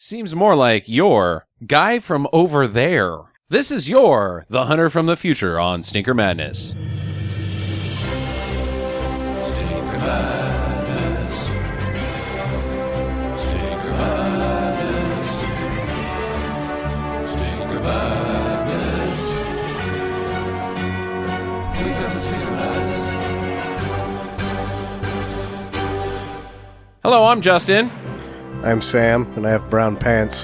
Seems more like your guy from over there. This is your The Hunter from the Future on Stinker Madness. Stinker Madness. Stinker Madness. Stinker Madness. We got the Stinker Madness. Hello, I'm Justin. I'm Sam, and I have brown pants.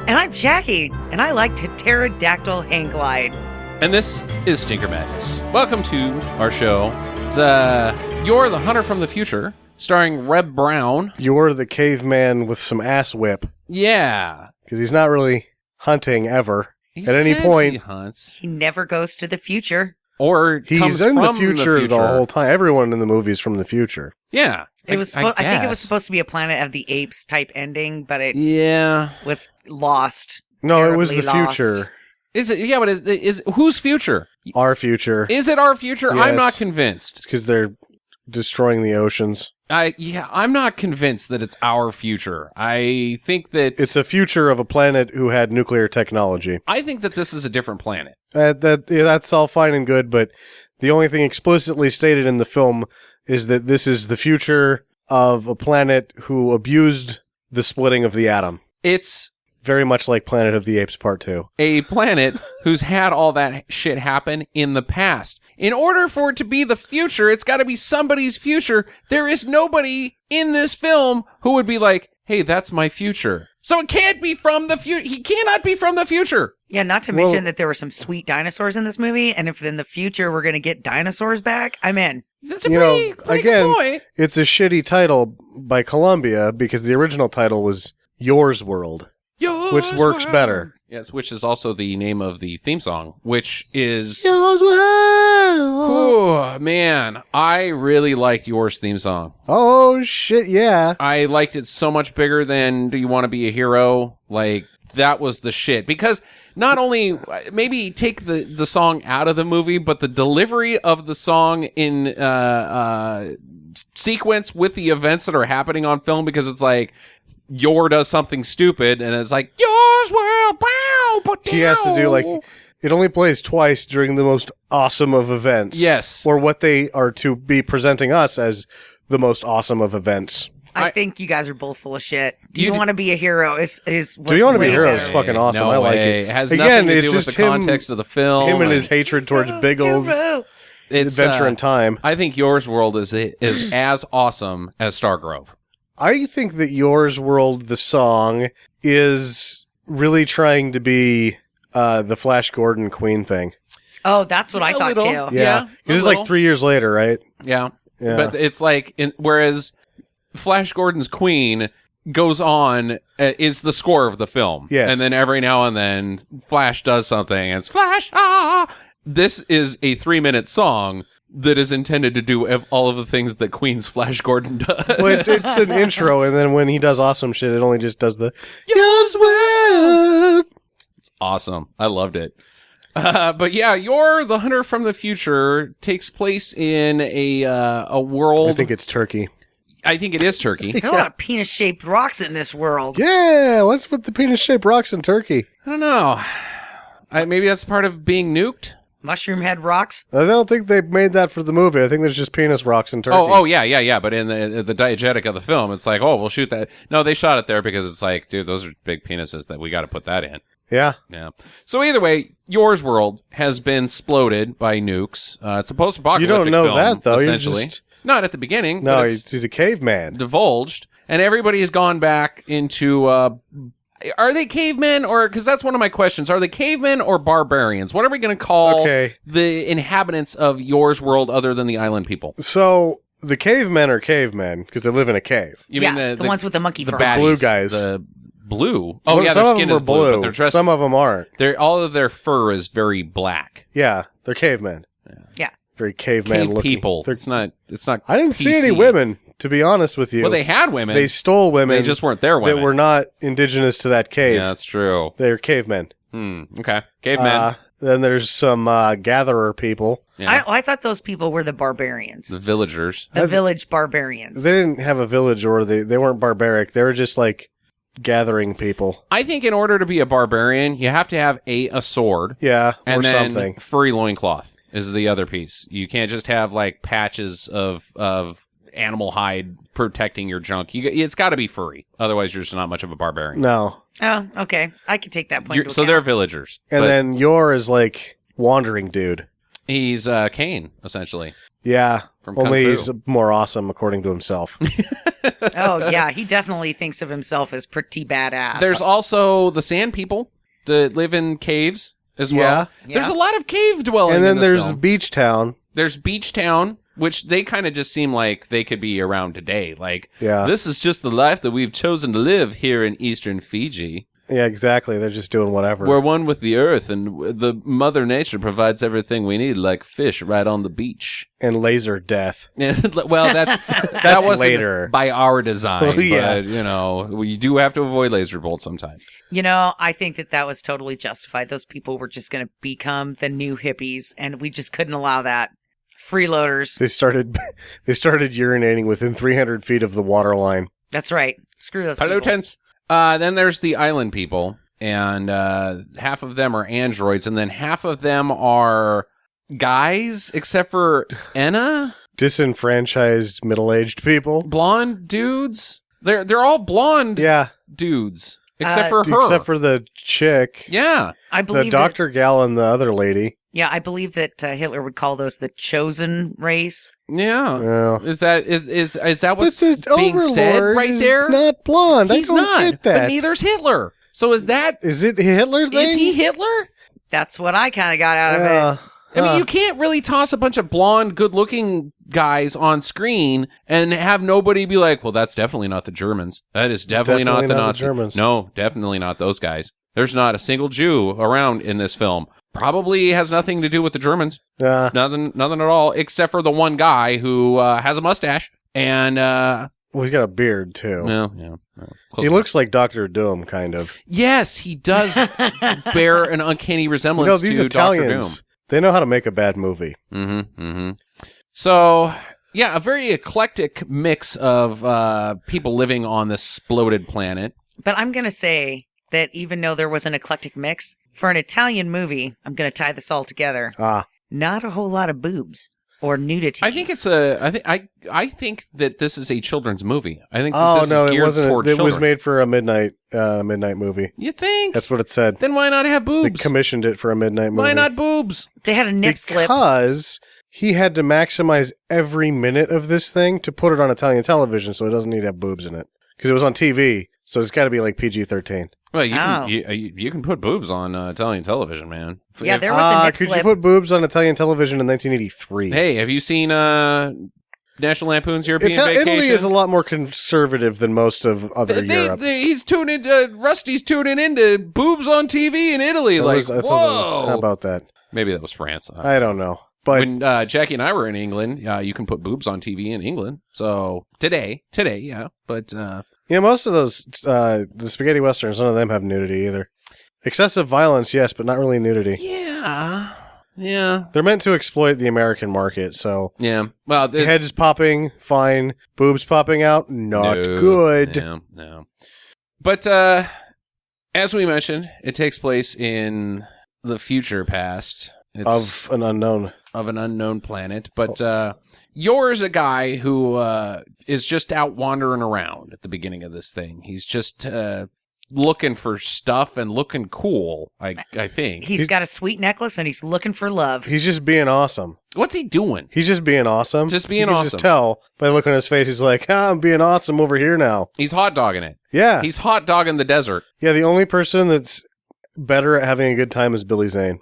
And I'm Jackie, and I like to pterodactyl hang glide. And this is Stinker Madness. Welcome to our show. It's You're the Hunter from the Future, starring Reb Brown. You're the caveman with some ass whip. Yeah. Because he's not really hunting ever. He At any says point, he hunts. He never goes to the future. Or he's comes in the from future the whole time. Everyone in the movie is from the future. Yeah. I think it was supposed to be a Planet of the Apes type ending, but it was lost. No, it was the Terribly lost. future. Is it? Yeah, but is whose future? Our future. Is it our future? Yes. I'm not convinced. Because they're destroying the oceans. I'm not convinced that it's our future. I think that It's a future of a planet who had nuclear technology. I think that this is a different planet. That's all fine and good, but the only thing explicitly stated in the film is that this is the future of a planet who abused the splitting of the atom. It's Very much like Planet of the Apes Part 2. a planet who's had all that shit happen in the past. In order for it to be the future, it's got to be somebody's future. There is nobody in this film who would be like, hey, that's my future. So it can't be from the future. He cannot be from the future. Yeah, not to mention that there were some sweet dinosaurs in this movie, and if in the future we're going to get dinosaurs back, I'm in. That's a pretty good point. It's a shitty title by Columbia because the original title was Yours World, which works better. Yes, which is also the name of the theme song, which is... Yours World. Oh, man, I really liked Yours theme song. Oh, shit, yeah. I liked it so much bigger than Do You Want to Be a Hero? Like, that was the shit. Because not only, maybe take the song out of the movie, but the delivery of the song in sequence with the events that are happening on film, because it's like, Yor does something stupid, and it's like, Yours World, bow, but He has to do, like, it only plays twice during the most awesome of events. Yes. Or what they are to be presenting us as the most awesome of events. I think you guys are both full of shit. Do you want to be a hero? Do You Want to Be a Hero is fucking awesome. No I like way. it. It has Again, nothing to it's do with just the context of the film. Him and his hatred towards Biggles. It's, Adventure in Time. I think Yours World is as awesome as Stargrove. I think that Yours World, the song, is really trying to be the Flash Gordon Queen thing. Oh, that's what I thought too. Yeah. Because it's like 3 years later, right? Yeah. Yeah. But it's like, whereas Flash Gordon's Queen goes on, is the score of the film. Yes. And then every now and then Flash does something and it's Flash, ah! This is a 3-minute song that is intended to do all of the things that Queen's Flash Gordon does. Well, it's an intro, and then when he does awesome shit, it only just does the Yours World. It's awesome. I loved it. But yeah, You're the Hunter from the Future takes place in a world. I think it's Turkey. I think it is Turkey. There are a lot of penis-shaped rocks in this world. Yeah, what's with the penis-shaped rocks in Turkey? I don't know. Maybe that's part of being nuked. Mushroom head rocks. I don't think they made that for the movie. I think there's just penis rocks in Turkey. Oh, yeah. But in the diegetic of the film, it's like, oh, we'll shoot that. No, they shot it there because it's like, dude, those are big penises that we got to put that in. Yeah. Yeah. So either way, Yours World has been exploded by nukes. It's a post-apocalyptic film. You don't know that, though. Essentially. You're just... Not at the beginning. No, but it's he's a caveman. divulged. And everybody has gone back into... are they cavemen or... Because that's one of my questions. Are they cavemen or barbarians? What are we going to call the inhabitants of Yours World other than the island people? So... The cavemen are cavemen because they live in a cave. You yeah, mean the ones with the monkey fur. baddies, blue guys. The blue? Oh, Well, yeah, some their of skin them is are blue, but they're dressed... Some of them aren't. All of their fur is very black. Yeah, they're cavemen. Yeah. Very caveman Cave looking. people. They're... It's not I didn't see any PC. women, to be honest with you. Well, they had women. They stole women. They just weren't their women. That were not indigenous to that cave. Yeah, that's true. They're cavemen. Okay. Cavemen. Then there's some gatherer people. Yeah. I thought those people were the barbarians. The villagers. The village barbarians. They didn't have a village, or they weren't barbaric. They were just like gathering people. I think in order to be a barbarian, you have to have a sword. Yeah, and or then something. Furry loincloth is the other piece. You can't just have like patches of animal hide protecting your junk. It's got to be furry. Otherwise, you're just not much of a barbarian. No. Oh, okay. I can take that point. into So account. they're villagers. And but then Yor is like wandering dude. he's Cain, essentially. Yeah, From Kung only Fu. he's more awesome according to himself. Oh, yeah. He definitely thinks of himself as pretty badass. There's also the sand people that live in caves as well. Yeah. There's a lot of cave dwelling And then in this there's film. Beach Town. There's Beach Town, which they kind of just seem like they could be around today. Like, Yeah. this is just the life that we've chosen to live here in eastern Fiji. Yeah, exactly. They're just doing whatever. We're one with the earth, and the Mother Nature provides everything we need, like fish right on the beach. And laser death. Well, that That's wasn't later. by our design, Oh, yeah. but, we do have to avoid laser bolts sometimes. I think that was totally justified. Those people were just going to become the new hippies, and we just couldn't allow that. Freeloaders. They started urinating within 300 feet of the water line. That's right. Screw those Hello, people. tents. Then there's the island people, and half of them are androids, and then half of them are guys, except for Enna, Disenfranchised middle-aged people. blonde dudes. They're all blonde Yeah, dudes, except for her. except for the chick. Yeah. I The believe Dr. Gal and the other lady. I believe that Hitler would call those the chosen race. Yeah. Well, Is that what's but the being said Overlord right is there? not blonde. He's I don't not. get that. But neither's Hitler. So is it Hitler thing? he Hitler? That's what I kind of got out of it. I mean, you can't really toss a bunch of blonde, good-looking guys on screen and have nobody be like, well, that's definitely not the Germans. That is definitely not the Nazis. Germans. No, definitely not those guys. There's not a single Jew around in this film. Probably has nothing to do with the Germans. Nothing at all, except for the one guy who has a mustache. And, well, he's got a beard, too. yeah. He looks like Dr. Doom, kind of. Yes, he does bear an uncanny resemblance these to Dr. Doom. Italians, they know how to make a bad movie. So, yeah, a very eclectic mix of people living on this exploded planet. But I'm going to say that even though there was an eclectic mix, for an Italian movie, I'm going to tie this all together. Not a whole lot of boobs or nudity. I think I think that this is a children's movie. I think that this is it geared wasn't. toward It children. was made for a midnight movie. You think? That's what it said. Then why not have They boobs? commissioned it for a midnight movie. Why not boobs? they had a nip slip. Because he had to maximize every minute of this thing to put it on Italian television, so it doesn't need to have boobs in it. Because it was on TV, so it's got to be like PG-13. Well, you Oh. can you can put boobs on Italian television, man. Yeah, If- there was a nip Could slip. you put boobs on Italian television in 1983? Hey, have you seen National Lampoon's European Vacation? Italy is a lot more conservative than most of other Europe. He's tuning. Rusty's tuning into boobs on TV in Italy. I thought Whoa! how about that? Maybe that was France. I don't know. But When Jackie and I were in England, you can put boobs on TV in England. So today, yeah. But most of those, the spaghetti westerns, none of them have nudity either. Excessive violence, yes, but not really nudity. yeah. They're meant to exploit the American market, so Well, heads popping, fine. Boobs popping out, not No, good. No. But as we mentioned, it takes place in the future past. It's Of an unknown planet. But Yor's a guy who is just out wandering around at the beginning of this thing. He's just looking for stuff and looking cool, I think. He's got a sweet necklace and he's looking for love. He's just being awesome. What's he doing? He's just being awesome. Just being you can awesome. Just tell by looking at his face. He's like, I'm being awesome over here now. He's hot dogging it. Yeah. He's hot dogging the desert. Yeah, the only person that's better at having a good time is Billy Zane.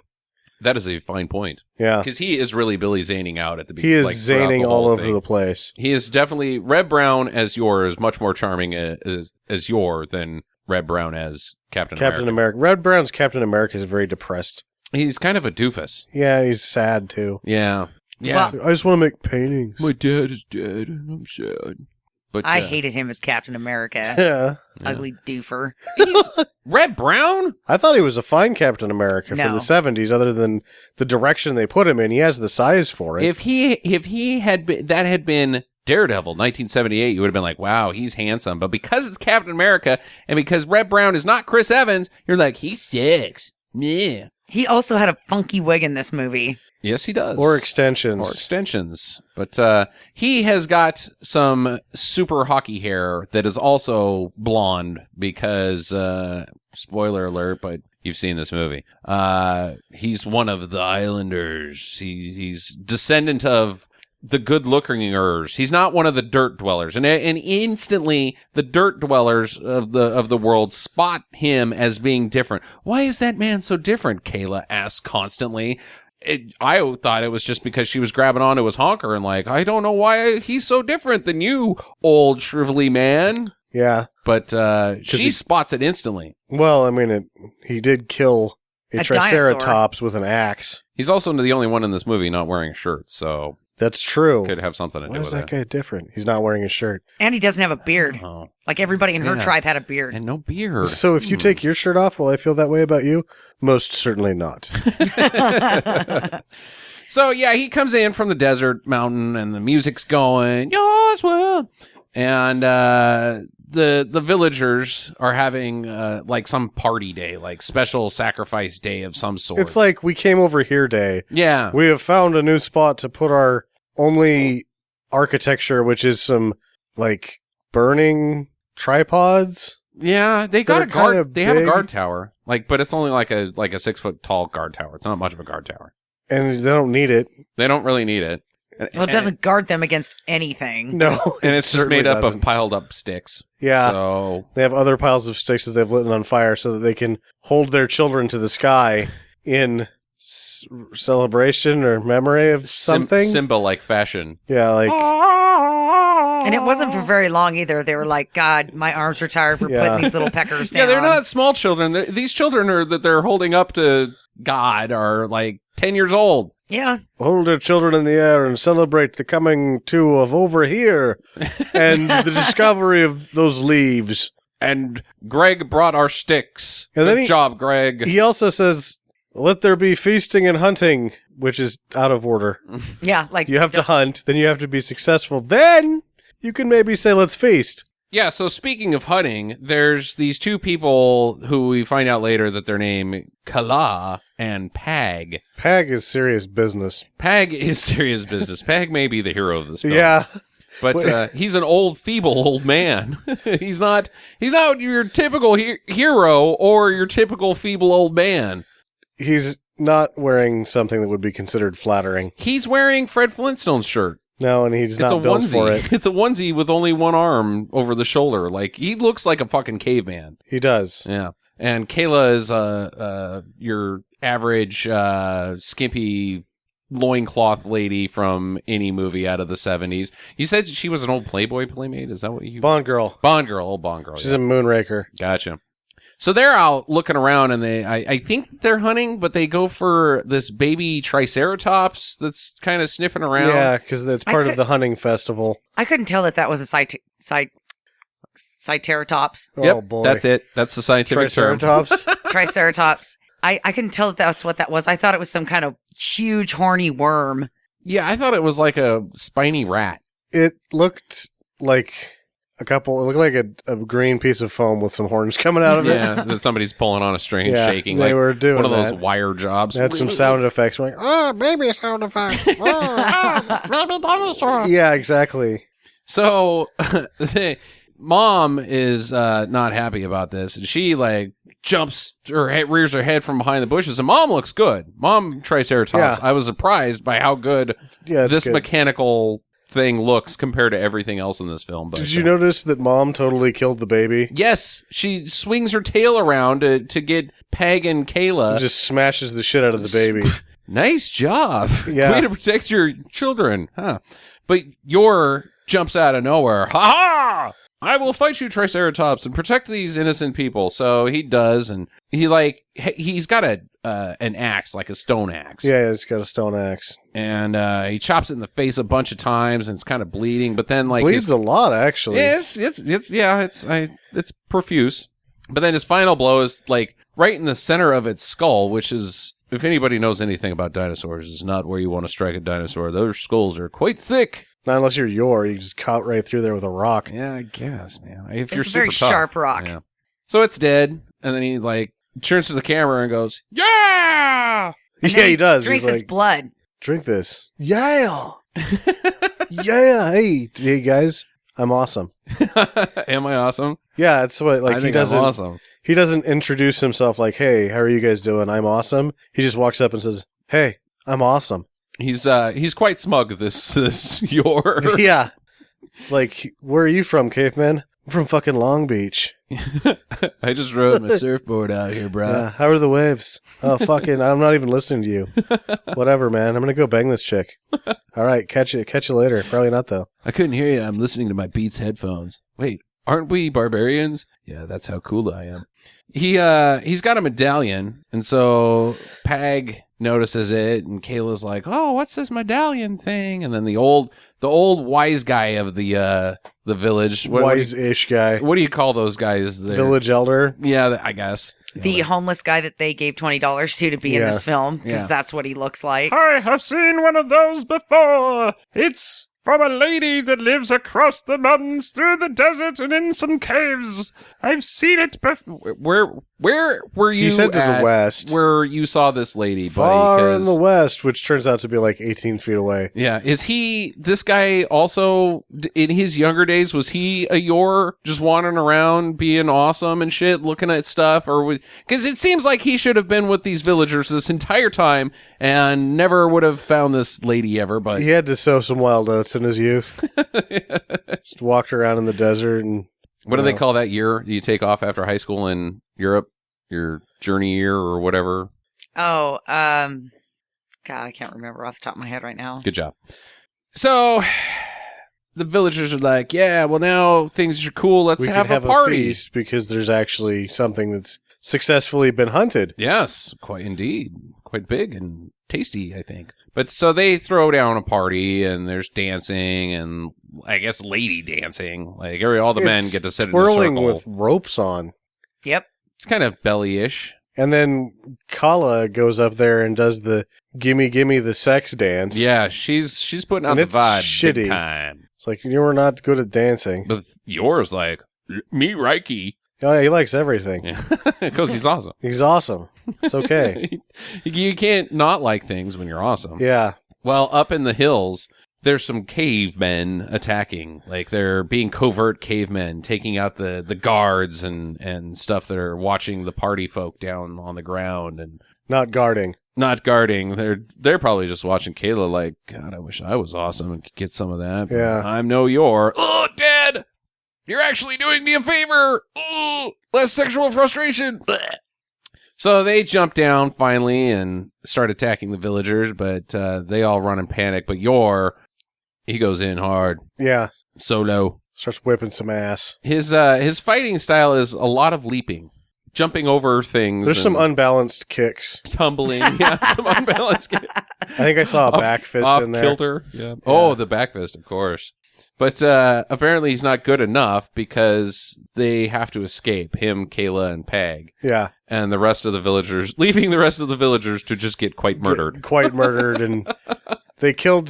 That is a fine point. Yeah. Because he is really Billy Zaning out at the He beginning. is like, throughout zaning the all whole over thing. the place. He is definitely Red Brown as Yor is much more charming as Yor than Red Brown as Captain America. Red Brown's Captain America is very depressed. He's kind of a doofus. Yeah, he's sad too. Yeah. Well, I just want to make paintings. My dad is dead and I'm sad. But I hated him as Captain America. Yeah. Ugly doofer. He's Red Brown? I thought he was a fine Captain America for No. the 70s, other than the direction they put him in. He has the size for it. If he had been, that had been Daredevil, 1978, you would have been like, wow, he's handsome. But because it's Captain America and because Red Brown is not Chris Evans, you're like, he sticks. Yeah. He also had a funky wig in this movie. Yes, he does. Or extensions. Or extensions. But he has got some super hockey hair that is also blonde because, spoiler alert, but you've seen this movie. He's one of the Islanders. He's descendant of the good-lookingers. He's not one of the dirt dwellers. And instantly, the dirt dwellers of the world spot him as being different. Why is that man so different? Kayla asks constantly. I thought it was just because she was grabbing onto his honker and like, I don't know why he's so different than you, old shrivelly man. Yeah. But she spots it instantly. Well, I mean, he did kill a Triceratops dinosaur with an axe. He's also the only one in this movie not wearing a shirt, so That's true. could have something to Why do is with that it. guy different? He's not wearing a shirt. And he doesn't have a beard. Oh. Like everybody in her Yeah. tribe had a beard. And no beard. So if you take your shirt off, will I feel that way about you? Most certainly not. So, yeah, he comes in from the desert mountain, and the music's going, yours will. And the villagers are having like some party day, like special sacrifice day of some sort. It's like we came over here day. Yeah. We have found a new spot to put our only architecture, which is some like burning tripods. Yeah, they got They're a guard. kinda They have a big. guard tower, like, but it's only like a 6 foot tall guard tower. It's not much of a guard tower. And they don't need it. They don't really need it. Well, it doesn't guard them against anything. No. and it's just certainly made up doesn't. of piled up sticks. Yeah. So They have other piles of sticks that they've lit on fire so that they can hold their children to the sky in celebration or memory of something. Simba-like fashion. Yeah, like And it wasn't for very long either. They were like, God, my arms are tired. We're Yeah. putting these little peckers down. Yeah, they're not small children. These children that they're holding up to God are like 10 years old. Yeah. hold their children in the air and celebrate the coming to of over here and the discovery of those leaves. And Greg brought our sticks. And then Good job, Greg. He also says, let there be feasting and hunting, which is out of order. Yeah. Like You have to hunt, then you have to be successful. Then you can maybe say, let's feast. Yeah, so speaking of hunting, there's these two people who we find out later that their name Kala and Pag. Pag is serious business. Pag is serious business. Pag may be the hero of this film. Yeah. But he's an old, feeble old man. He's not your typical hero or your typical feeble old man. He's not wearing something that would be considered flattering. He's wearing Fred Flintstone's shirt. No, and he's It's not a built onesie. for it. It's a onesie with only one arm over the shoulder. Like, he looks like a fucking caveman. He does. Yeah. And Kayla is your average skimpy loincloth lady from any movie out of the 70s. You said she was an old Playboy playmate? Is that what you... Bond girl. Bond girl, old Bond girl. She's a moonraker. Gotcha. So they're out looking around, and I think they're hunting, but they go for this baby triceratops that's kind of sniffing around. Yeah, because that's part of the hunting festival. I couldn't tell that was a Triceratops. Yep, Oh, boy. that's it. That's the scientific term. Triceratops? Triceratops. I couldn't tell that that's what that was. I thought it was some kind of huge horny worm. Yeah, I thought it was like a spiny rat. It looked like it looked like a green piece of foam with some horns coming out of it. Yeah, that somebody's pulling on a string and Yeah, shaking. they like were doing one of those that. wire jobs. It had some sound effects. Like, oh, baby sound effects. Baby dinosaur. Yeah, exactly. So, Mom is not happy about this, and she like jumps or rears her head from behind the bushes. And Mom looks good. Mom Triceratops. Yeah. I was surprised by how good Yeah, it's this good. mechanical thing looks compared to everything else in this film. But Did you notice that Mom totally killed the baby? yes, she swings her tail around to get Peg and Kayla. Just smashes the shit out of the baby. Nice job. Yeah. Way to protect your children, huh? But Yor jumps out of nowhere. Ha ha! I will fight you, Triceratops, and protect these innocent people. So he does, and he's got an axe, like a stone axe. Yeah, it's got a stone axe. And he chops it in the face a bunch of times, and it's kind of bleeding. But then, like, Bleeds a lot, actually. yeah, it's profuse. But then his final blow is like right in the center of its skull, which is, if anybody knows anything about dinosaurs, is not where you want to strike a dinosaur. Those skulls are quite thick. Not unless you're Yor, you just cut right through there with a rock. Yeah, I guess, man. If you're It's a super very tough. sharp rock. Yeah. So it's dead, and then he like turns to the camera and goes, "Yeah." And Yeah, then he does. Drinks He's his like, blood. drink this. Yeah. Yeah. Hey, guys, I'm awesome. Am I awesome? Yeah, it's what like I he think doesn't. I'm awesome. He doesn't introduce himself like, "Hey, how are you guys doing? I'm awesome." He just walks up and says, "Hey, I'm awesome." He's quite smug. This Yor. Yeah. It's like, where are you from, caveman? I'm from fucking Long Beach. I just rode my surfboard out here, bro. Yeah, how are the waves? Oh, fucking, I'm not even listening to you. Whatever, man. I'm gonna go bang this chick. All right, catch you later. Probably not though. I couldn't hear you. I'm listening to my Beats headphones. Wait, aren't we barbarians? Yeah, that's how cool I am. He's got a medallion, and so Pag notices it, and Kayla's like, "Oh, what's this medallion thing?" And then the old wise guy of the village, Wise-ish guy. What do you call those guys there? Village elder. Yeah, I guess. The homeless guy that they gave $20 to be in Yeah. this film, because Yeah. that's what he looks like. I have seen one of those before. It's from a lady that lives across the mountains, through the desert, and in some caves. I've seen it before. Where were you He said to the at west. where you saw this lady, buddy? Far in 'Cause- the west, which turns out to be like 18 feet away. yeah, is he, this guy also, in his younger days, was he a Yor, just wandering around being awesome and shit, looking at stuff? Or because it seems like he should have been with these villagers this entire time and never would have found this lady ever, but... He had to sow some wild oats in his youth. Just walked around in the desert and... What do they call that year you take off after high school in Europe? Your journey year or whatever? Oh, God, I can't remember off the top of my head right now. Good job. So, the villagers are like, yeah, well, now things are cool. Let's we have could have a party. feast because there's actually something that's successfully been hunted. Yes, quite indeed. Quite big and tasty, I think. But so they throw down a party and there's dancing and I guess lady dancing. Like all the men It's get to sit in a twirling circle. with ropes on. Yep. It's kind of belly-ish. And then Kala goes up there and does the gimme the sex dance. Yeah, she's putting out And the it's vibe big shitty. time. It's like, you were not good at dancing. But yours like, me Reiki. Oh, yeah, he likes everything. Yeah, because he's awesome. He's awesome. It's okay. You can't not like things when you're awesome. Yeah. Well, up in the hills, there's some cavemen attacking. Like they're being covert cavemen, taking out the guards and stuff that are watching the party folk down on the ground and Not guarding. not guarding. They're probably just watching Kayla like, God, I wish I was awesome and could get some of that. But Yeah. I'm no Yor. Oh, Dad! You're actually doing me a favor. Oh, less sexual frustration. Blech. So they jump down finally and start attacking the villagers, but they all run in panic. But Yor, he goes in hard, Yeah. solo. Starts whipping some ass. His fighting style is a lot of leaping, jumping over things. There's some and unbalanced kicks. tumbling. Yeah, some unbalanced. I think I saw a back fist off in there. kilter. Yeah. Oh, the back fist, of course. But apparently he's not good enough because they have to escape, him, Kayla, and Pag. Yeah. And the rest of the villagers, leaving the rest of the villagers to just get quite murdered. Quite murdered. And they killed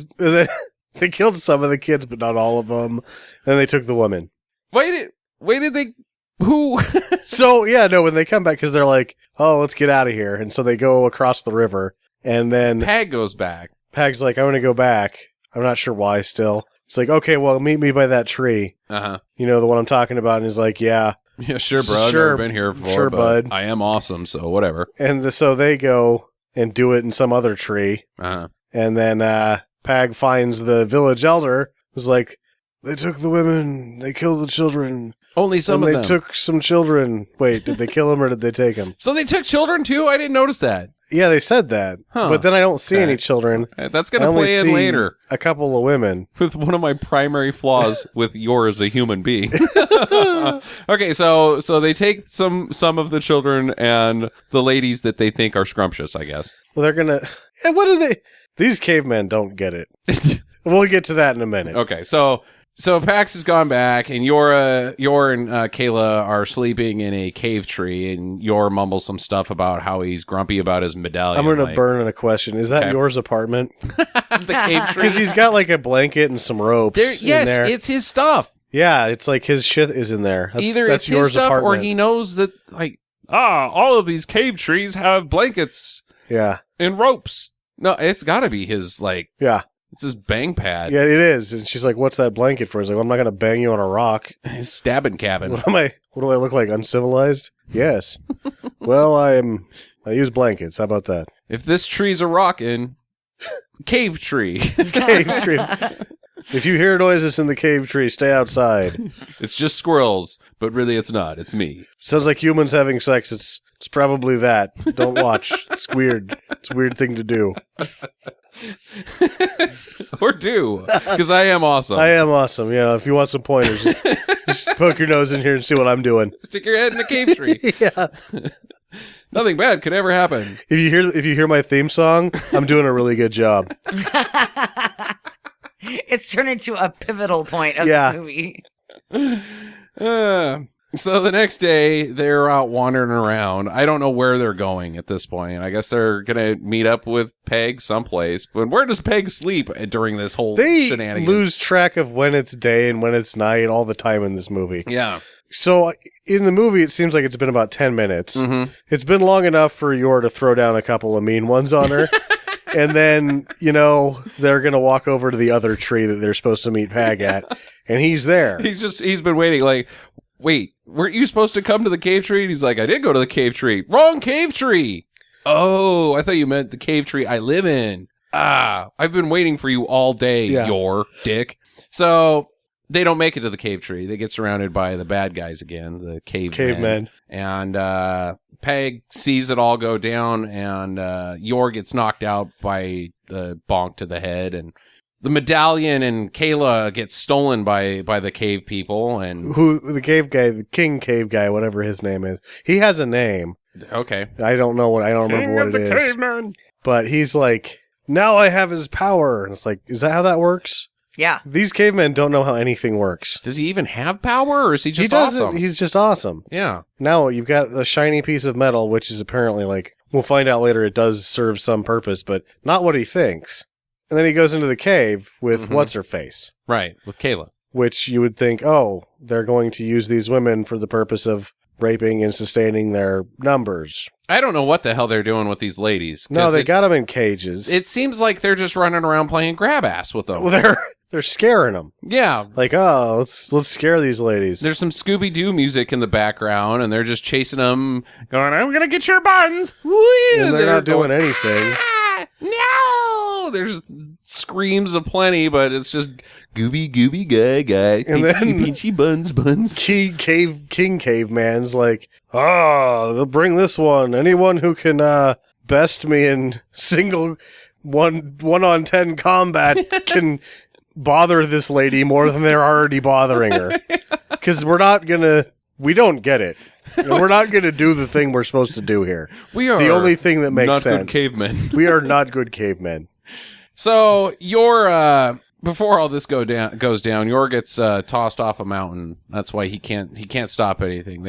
some of the kids, but not all of them. And they took the woman. Wait did they... Who? So, yeah, no, when they come back, because they're like, oh, let's get out of here. And so they go across the river. And then Pag goes back. Pag's like, I want to go back. I'm not sure why still. It's like, okay, well, meet me by that tree. Uh-huh. You know, the one I'm talking about. And he's like, yeah. Yeah, sure, bro. I've Sure. never been here before, Sure, but bud. I am awesome, so whatever. And so they go and do it in some other tree. Uh-huh. And then Pag finds the village elder, who's like, they took the women, they killed the children, Only some and of they them. took some children. Wait, did they kill them or did they take them? So they took children too? I didn't notice that. Yeah, they said that. Huh. But then I don't see Okay. any children. That's I going to only play in see later. a couple of women. With one of my primary flaws with Yor as a human being. Okay, so they take some of the children and the ladies that they think are scrumptious, I guess. Well, they're going to... And what are they... These cavemen don't get it. We'll get to that in a minute. Okay, so So Pax has gone back, and Yor and Kayla are sleeping in a cave tree, and Yor mumbles some stuff about how he's grumpy about his medallion. I'm going to burn in a question. Is that Okay. Yor's apartment? the cave tree. Because he's got like a blanket and some ropes in there. It's his stuff. Yeah, it's like his shit is in there. Either that's it's Yor's his stuff, apartment. or he knows that, like, all of these cave trees have blankets Yeah, and ropes. No, it's got to be his, like, yeah. it's his bang pad. Yeah, it is. And she's like, "What's that blanket for?" He's like, well, "I'm not going to bang you on a rock." His stabbing cabin. What do I look like? Uncivilized? Yes. Well, I use blankets. How about that? If this tree's a rockin', cave tree. Cave tree. If you hear noises in the cave tree, stay outside. It's just squirrels, but really it's not. It's me. Sounds like humans having sex. It's probably that. Don't watch. It's weird. It's a weird thing to do. Or do, because I am awesome. I am awesome. Yeah, if you want some pointers, just poke your nose in here and see what I'm doing. Stick your head in a cave tree. Yeah. Nothing bad could ever happen. If you hear my theme song, I'm doing a really good job. It's turned into a pivotal point of Yeah. the movie. So the next day, they're out wandering around. I don't know where they're going at this point. I guess they're going to meet up with Peg someplace. But where does Peg sleep during this whole They shenanigans? lose track of when it's day and when it's night all the time in this movie. Yeah. So in the movie, it seems like it's been about 10 minutes. Mm-hmm. It's been long enough for Yor to throw down a couple of mean ones on her. And then, they're going to walk over to the other tree that they're supposed to meet Peg at. And he's there. He's been waiting like, wait, weren't you supposed to come to the cave tree? And he's like, I did go to the cave tree. Wrong cave tree. Oh, I thought you meant the cave tree I live in. I've been waiting for you all day, Yor dick. So they don't make it to the cave tree. They get surrounded by the bad guys again, the cavemen. And Peg sees it all go down, and Yor gets knocked out by the bonk to the head, and the medallion and Kayla gets stolen by the cave people. And Who the cave guy, the king cave guy, whatever his name is. He has a name. okay, I don't remember what it is. Caveman. But he's like, now I have his power. And it's like, is that how that works? Yeah. These cavemen don't know how anything works. Does he even have power, or is he just He doesn't. awesome? He's just awesome. Yeah. Now you've got a shiny piece of metal, which is apparently like, we'll find out later it does serve some purpose, but not what he thinks. And then he goes into the cave with what's-her-face, Right, with Kayla. which you would think, oh, they're going to use these women for the purpose of raping and sustaining their numbers. I don't know what the hell they're doing with these ladies. 'cause No, they got them in cages. It seems like they're just running around playing grab ass with them. Well, they're scaring them. Yeah. Like, oh, let's scare these ladies. There's some Scooby-Doo music in the background, and they're just chasing them, going, I'm going to get your buns. Woo! And they're not doing anything. "Ah, no! There's screams aplenty, but it's just gooby guy. And then- pinchy buns. King caveman's like, they'll bring this one. Anyone who can best me in single one on 10 combat can bother this lady more than they're already bothering her. Because we don't get it. And we're not gonna do the thing we're supposed to do here. We are the only thing that makes not sense. good cavemen. We are not good cavemen. So before all this goes down, Yor gets tossed off a mountain. That's why he can't stop anything.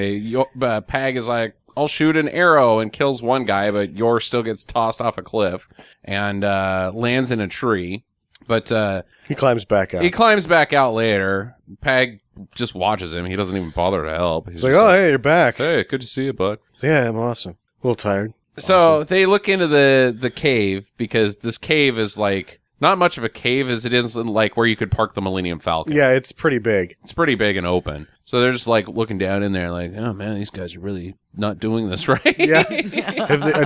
Pag is like, I'll shoot an arrow, and kills one guy, but Yor still gets tossed off a cliff and lands in a tree. But He climbs back out. he climbs back out later. Pag just watches him. He doesn't even bother to help. He's like, oh, hey, you're back. hey, good to see you, bud. Yeah, I'm awesome. A little tired. So they look into the cave, because this cave is like not much of a cave as it is like where you could park the Millennium Falcon. Yeah, it's pretty big. It's pretty big and open. So they're just like looking down in there like, oh man, these guys are really not doing this right. Yeah.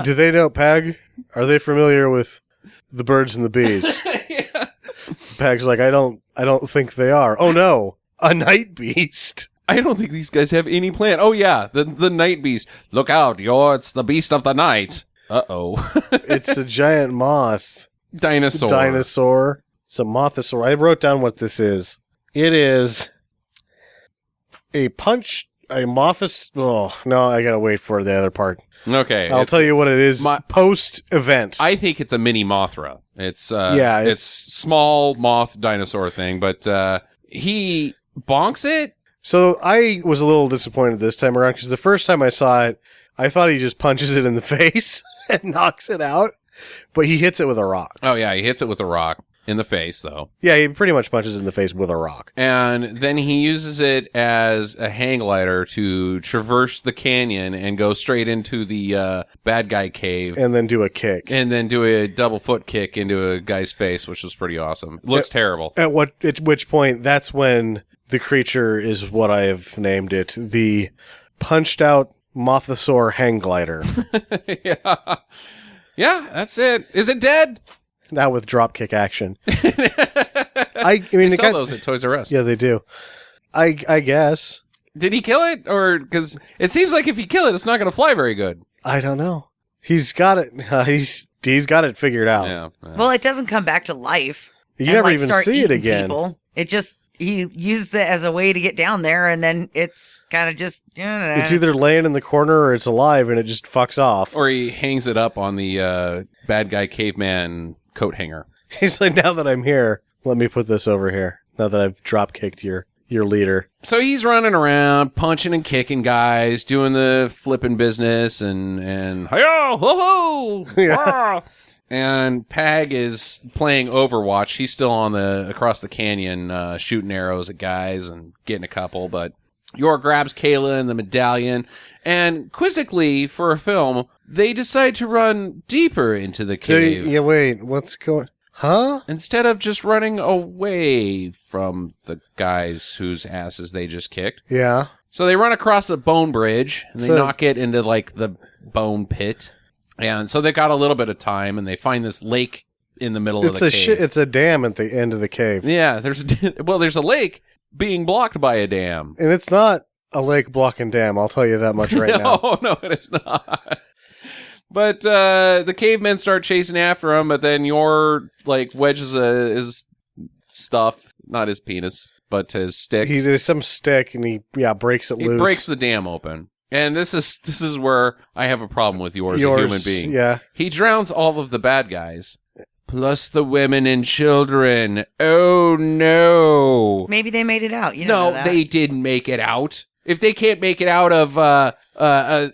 Do they know Pag? Are they familiar with the birds and the bees? Yeah. Pag's like, I don't think they are. Oh no, a night beast. I don't think these guys have any plan. Oh yeah, the night beast. Look out, it's the beast of the night. Uh-oh. It's a giant moth. Dinosaur. It's a mothosaur. I wrote down what this is. It is a mothos. Oh, no, I gotta wait for the other part. Okay. I'll tell you what it is post-event. I think it's a mini Mothra. It's Yeah, it's small moth dinosaur thing, but he bonks it. So I was a little disappointed this time around because the first time I saw it, I thought he just punches it in the face and knocks it out, but he hits it with a rock. Oh, yeah, he hits it with a rock in the face, though. Yeah, he pretty much punches it in the face with a rock. And then he uses it as a hang glider to traverse the canyon and go straight into the bad guy cave. And then do a kick. And then do a double foot kick into a guy's face, which was pretty awesome. It looks terrible. At which point, that's when the creature is what I have named it. The punched out Mothsaur hang glider. Yeah. Yeah, that's it. Is it dead? Now with dropkick action. I They mean, sell those at Toys R Us. Yeah, they do. I guess. Did he kill it? Or, because it seems like if you kill it, it's not going to fly very good. I don't know. He's got it. He's got it figured out. Yeah. Well, it doesn't come back to life. You and, never like, even start see it eating again. people. It just, he uses it as a way to get down there, and then it's kind of just, It's either laying in the corner or it's alive and it just fucks off. Or he hangs it up on the bad guy caveman coat hanger. He's like, now that I'm here, let me put this over here. Now that I've drop kicked your leader. So he's running around, punching and kicking guys, doing the flipping business, and hi-yo, ho-ho! Yeah. Ah! And Pag is playing Overwatch. He's still on across the canyon, shooting arrows at guys and getting a couple, but Yor grabs Kayla and the medallion, and quizzically, for a film, they decide to run deeper into the cave. Yeah, wait, what's going... Huh? Instead of just running away from the guys whose asses they just kicked. Yeah. So they run across a bone bridge, and they So- knock it into, like, the bone pit. And so they got a little bit of time, and they find this lake in the middle of the cave. It's a dam at the end of the cave. Yeah, there's a lake being blocked by a dam. And it's not a lake blocking dam, I'll tell you that much right now. No, it is not. But the cavemen start chasing after him, but then Yor wedges his stuff, not his penis, but his stick. There's some stick and he breaks it He loose. breaks the dam open. And this is where I have a problem with Yor as a human being. Yeah. He drowns all of the bad guys, plus the women and children. Oh no! maybe they made it out. You No, know that. they didn't make it out. If they can't make it out of,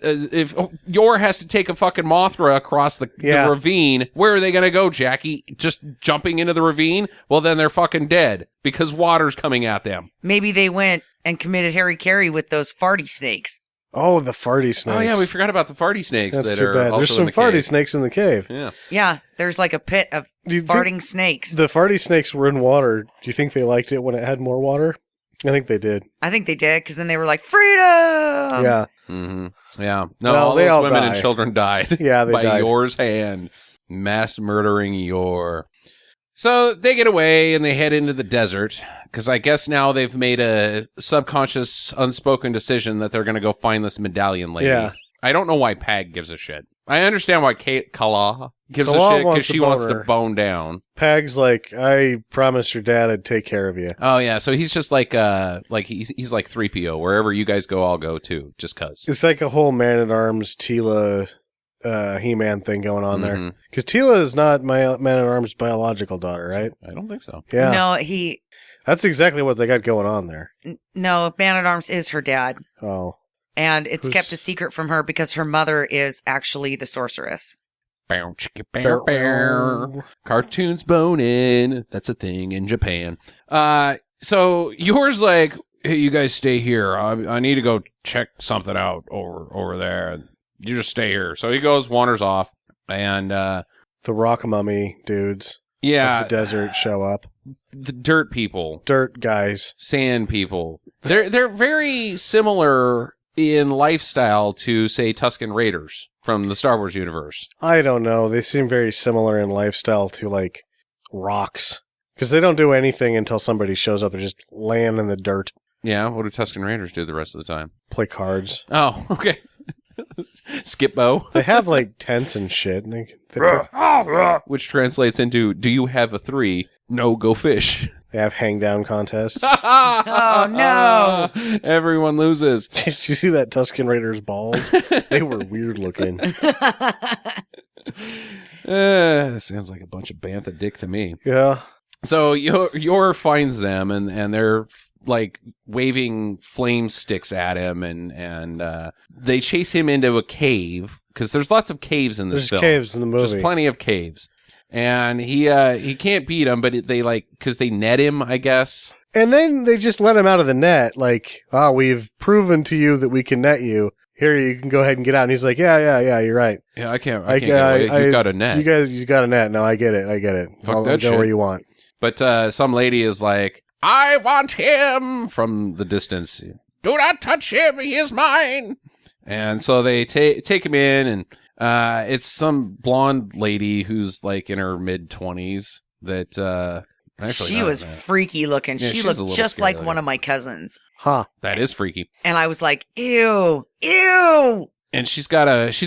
if Yor has to take a fucking Mothra across the ravine, where are they going to go, Jackie? Just jumping into the ravine? Well, then they're fucking dead because water's coming at them. Maybe they went and committed Harry Carey with those farty snakes. Oh, the farty snakes. Oh yeah, we forgot about the farty snakes. That's that too are bad. also There's in some the farty cave. snakes in the cave. Yeah. Yeah, there's like a pit of Do you think farting snakes. the farty snakes were in water? Do you think they liked it when it had more water? I think they did. I think they did, because then they were like, freedom! Yeah. Mm-hmm. Yeah. No, Well, all they those all women die. and children died. Yeah, they by died. Yor's hand. Mass murdering Yor. So they get away and they head into the desert, because I guess now they've made a subconscious, unspoken decision that they're going to go find this medallion lady. Yeah. I don't know why Pag gives a shit. I understand why Kala gives Kala a shit, wants because to she bone wants to her. bone down. Pag's like, I promised your dad I'd take care of you. Oh yeah, so he's just like he's like 3PO. Wherever you guys go, I'll go too, just cuz. It's like a whole Man-at-Arms Tila He-Man thing going on there. Mhm. Because Tila is not my Man-at-Arms biological daughter, right? I don't think so. Yeah. No, That's exactly what they got going on there. no, Man-at-Arms is her dad. Oh. And it's Who's- kept a secret from her because her mother is actually the sorceress. Bow, chicka, bow, bow. Cartoons boning. That's a thing in Japan. So Yor's like, hey, you guys stay here. I need to go check something out over there. You just stay here. So he goes, wanders off, and The rock mummy dudes yeah, of the desert show up. the dirt people, Dirt guys. sand people. They're very similar in lifestyle to, say, Tusken Raiders from the Star Wars universe. I don't know. They seem very similar in lifestyle to, like, rocks. Because they don't do anything until somebody shows up and just land in the dirt. Yeah, what do Tusken Raiders do the rest of the time? Play cards. Oh, okay. Skip bow, They have, like, tents and shit. And which translates into, do you have a 3? No, go fish. they have hang down contests. Oh, no. Everyone loses. Did you see that Tusken Raiders balls? They were weird looking. Sounds like a bunch of bantha dick to me. Yeah. So Yor finds them, and they're like waving flame sticks at him, and they chase him into a cave because there's lots of caves in this film. There's caves in the movie. There's plenty of caves, and he can't beat them, but they because they net him, I guess. And then they just let him out of the net, like, we've proven to you that we can net you. Here, you can go ahead and get out. And he's like, yeah, you're right. Yeah, I can't get away. You got a net. You got a net. No, I get it. Fuck that go shit. where you want. But some lady is like, I want him from the distance. Do not touch him. He is mine. And so they take him in, and it's some blonde lady who's like in her mid-20s that actually she was freaky looking. Yeah, she she's a looked little just scary like one of my cousins. Huh. that is freaky. And I was like, ew. And she's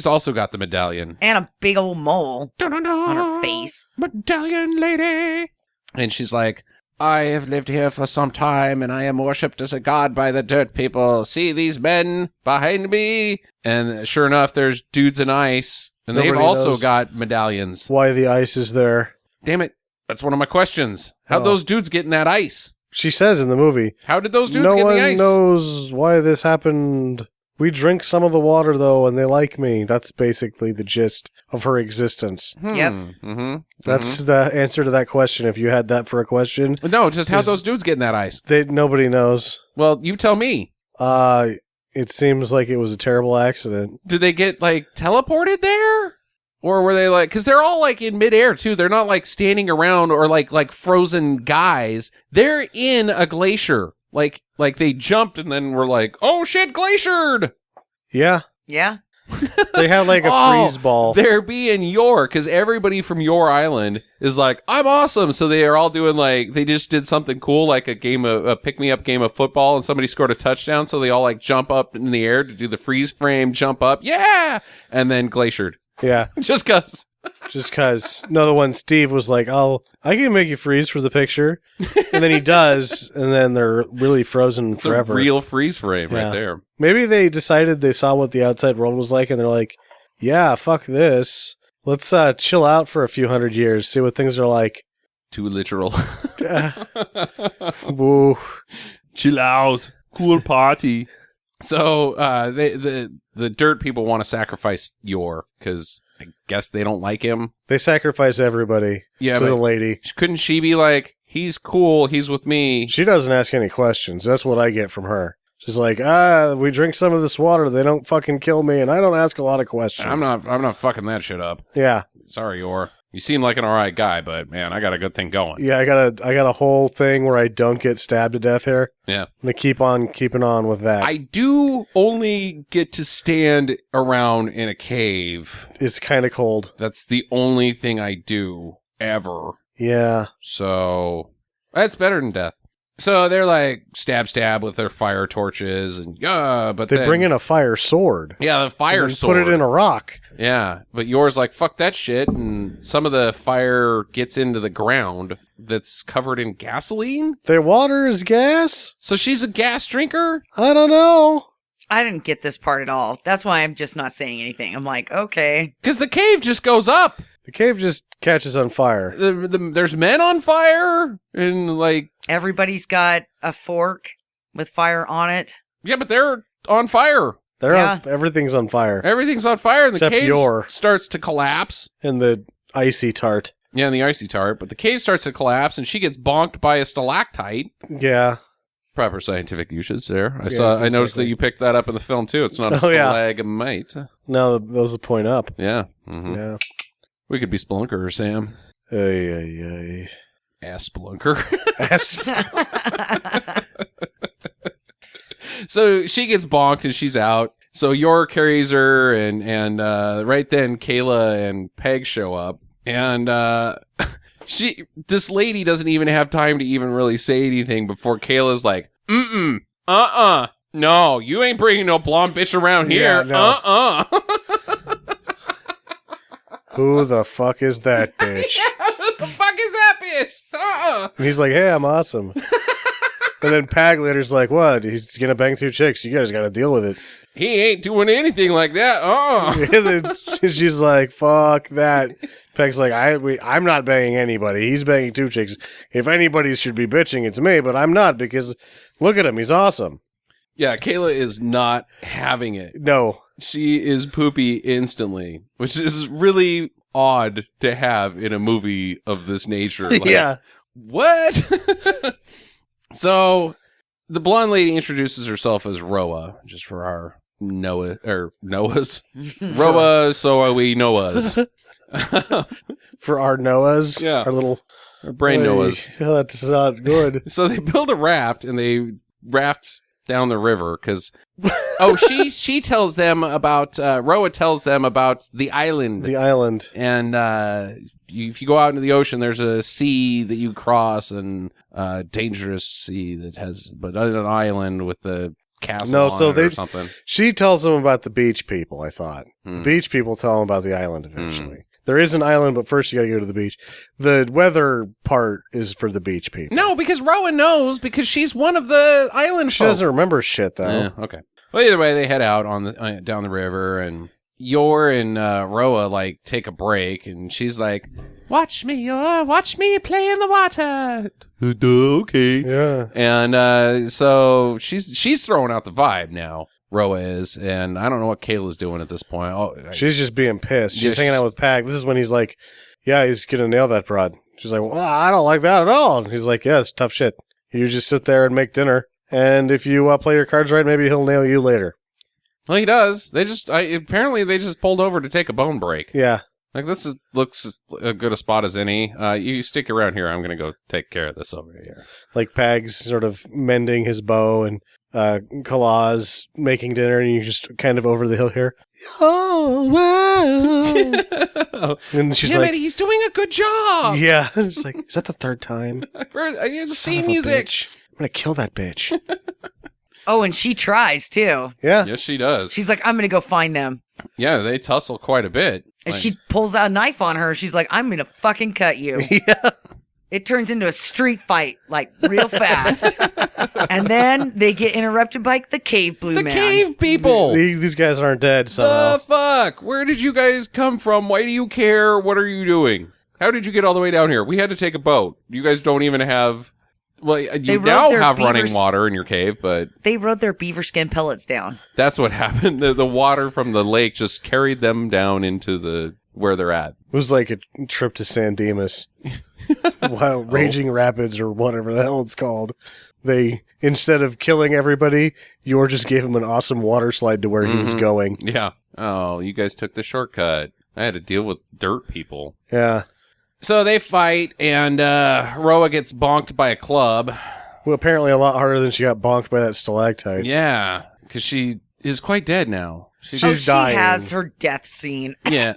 also got the medallion. And a big old mole on her face. Medallion lady. And she's like, I have lived here for some time, and I am worshipped as a god by the dirt people. See these men behind me? And sure enough, there's dudes in ice, and they've Nobody also knows got medallions. Why the ice is there. Damn it. That's one of my questions. How'd those dudes get in that ice? She says in the movie. How did those dudes get in the ice? No one knows why this happened. We drink some of the water, though, and they like me. That's basically the gist of her existence. Yep. Mm-hmm. That's the answer to that question, if you had that for a question. No, just how'd those dudes get in that ice? Nobody knows. Well, you tell me. It seems like it was a terrible accident. Did they get, like, teleported there? Or were they, like... Because they're all, like, in midair, too. They're not, like, standing around or, like frozen guys. They're in a glacier. Like they jumped and then were like, oh, shit, glaciered! Yeah. Yeah. They have, like, a freeze ball. They're being Yor, because everybody from Yor Island is like, I'm awesome! So they are all doing, like... They just did something cool, like a pick-me-up game of football, and somebody scored a touchdown, so they all, like, jump up in the air to do the freeze frame, jump up, yeah! And then glaciered. Yeah. Just cause. Just because. Another one, Steve was like, I can make you freeze for the picture. And then he does, and then they're really frozen It's forever. a real freeze frame Yeah. right there. Maybe they decided they saw what the outside world was like, and they're like, yeah, fuck this. Let's chill out for a few hundred years, see what things are like. Too literal. Woo. Chill out. Cool party. So the dirt people want to sacrifice Yor because I guess they don't like him. They sacrifice everybody Yeah, to but the lady. couldn't she be like, he's cool, he's with me? She doesn't ask any questions. That's what I get from her. She's like, we drink some of this water. They don't fucking kill me, and I don't ask a lot of questions. I'm not fucking that shit up. Yeah. Sorry, Yor. You seem like an alright guy, but man, I got a good thing going. Yeah, I got a whole thing where I don't get stabbed to death here. Yeah. I'm gonna keep on keeping on with that. I do only get to stand around in a cave. It's kind of cold. That's the only thing I do ever. Yeah. So that's better than death. So they're like stab with their fire torches and but They then, bring in a fire sword. the fire and then sword. put it in a rock. Yeah, but Yor's like, fuck that shit, and some of the fire gets into the ground that's covered in gasoline. Their water is gas? So she's a gas drinker? I don't know. I didn't get this part at all. That's why I'm just not saying anything. I'm like, okay. Because the cave just goes up. The cave just catches on fire. There's men on fire, and like... Everybody's got a fork with fire on it. Yeah, but they're on fire. Everything's on fire. Everything's on fire, and the Except cave Yor. starts to collapse. And the icy tart. Yeah, and the icy tart, but the cave starts to collapse, and she gets bonked by a stalactite. Yeah. Proper scientific usage there. I Yes, noticed that you picked that up in the film too. It's not a stalagmite. No, that was a point up. Yeah. Mm-hmm. Yeah. We could be Spelunker, Sam. Ay. Ass Spelunker. So she gets bonked and she's out. So Yor carries her, and right then Kayla and Peg show up, and this lady doesn't even have time to even really say anything before Kayla's like, no, you ain't bringing no blonde bitch around here. Yeah, no. Who the fuck is that bitch? Who the fuck is that bitch? And he's like, hey, I'm awesome. And then Pag later's like, what? He's gonna bang two chicks. You guys gotta deal with it. he ain't doing anything like that. Oh. And then she's like, fuck that. Peg's like, I'm not banging anybody. He's banging 2 chicks. If anybody should be bitching, it's me, but I'm not because look at him. He's awesome. Yeah, Kayla is not having it. No. She is poopy instantly, which is really odd to have in a movie of this nature. Like, Yeah. what? So the blonde lady introduces herself as Roa, just for our Noahs. Roa, so are we Noahs. For our Noahs. Yeah. Our little Our brain Noahs. That's not good. So they build a raft and they raft down the river because she tells them about Roa tells them about the island. The island. And if you go out into the ocean, there's a sea that you cross and dangerous sea that has but an island with the castle on it or something. She tells them about the beach people, I thought. The beach people tell them about the island eventually. There is an island, but first you gotta go to the beach. The weather part is for the beach people. No, because Rowan knows because she's one of the island She folk. doesn't remember shit, though. Yeah, okay. Well, either way, they head out on the down the river, and Yor and Roa like take a break, and she's like, "Watch me, Yor, watch me play in the water." Okay. Yeah. And so she's throwing out the vibe now. Roa is, and I don't know what Kayla's doing at this point. She's just being pissed. She's Yeah, hanging out with Pag. This is when he's like, yeah, he's gonna nail that broad. She's like, well, I don't like that at all. And he's like, yeah, it's tough shit. You just sit there and make dinner, and if you play your cards right, maybe he'll nail you later. Well, he does. Apparently they just pulled over to take a bone break. Yeah. Like, looks as good a spot as any. You stick around here. I'm going to go take care of this over here. Like Pag's sort of mending his bow, and Kalaw's making dinner, and you just kind of over the hill here. Oh, well. And she's like, he's doing a good job. yeah. She's like, is that the 3rd time? I hear the Son same of a music. bitch. I'm going to kill that bitch. Oh, and she tries too. Yeah. Yes, she does. She's like, I'm going to go find them. Yeah, they tussle quite a bit. And Like, she pulls out a knife on her. She's like, I'm going to fucking cut you. Yeah. It turns into a street fight, like, real fast. And then they get interrupted by the cave blue the man. cave people. These guys aren't dead somehow. The fuck? Where did you guys come from? Why do you care? What are you doing? How did you get all the way down here? We had to take a boat. You guys don't even have... Well, you rode now their have running beavers- water in your cave, but They rode their beaver skin pellets down. that's what happened. The water from the lake just carried them down into where they're at. It was like a trip to San Dimas. Wow, Raging Rapids or whatever the hell it's called. They, instead of killing everybody, Yor just gave him an awesome water slide to where he was going. Yeah. Oh, you guys took the shortcut. I had to deal with dirt people. Yeah. So they fight, and Roa gets bonked by a club. Well, apparently a lot harder than she got bonked by that stalactite. Yeah, because she is quite dead now. She's She dying. has her death scene. Yeah.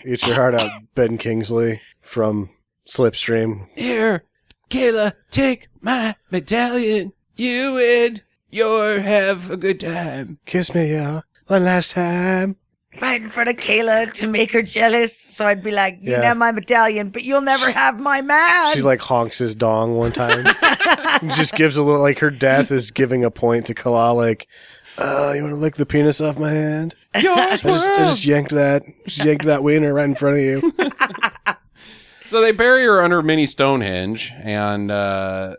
Eat your heart out, Ben Kingsley from Slipstream. Here, Kayla, take my medallion. You and Yor have a good time. Kiss me, yeah. One last time. Right in front of Kayla to make her jealous. So I'd be like, you Yeah. can have my medallion, but you'll never have my man. She like honks his dong one time. Just gives a little, like her death is giving a point to Kala, like, you want to lick the penis off my hand? Yours I just yanked that wiener right in front of you. So they bury her under mini Stonehenge, and they're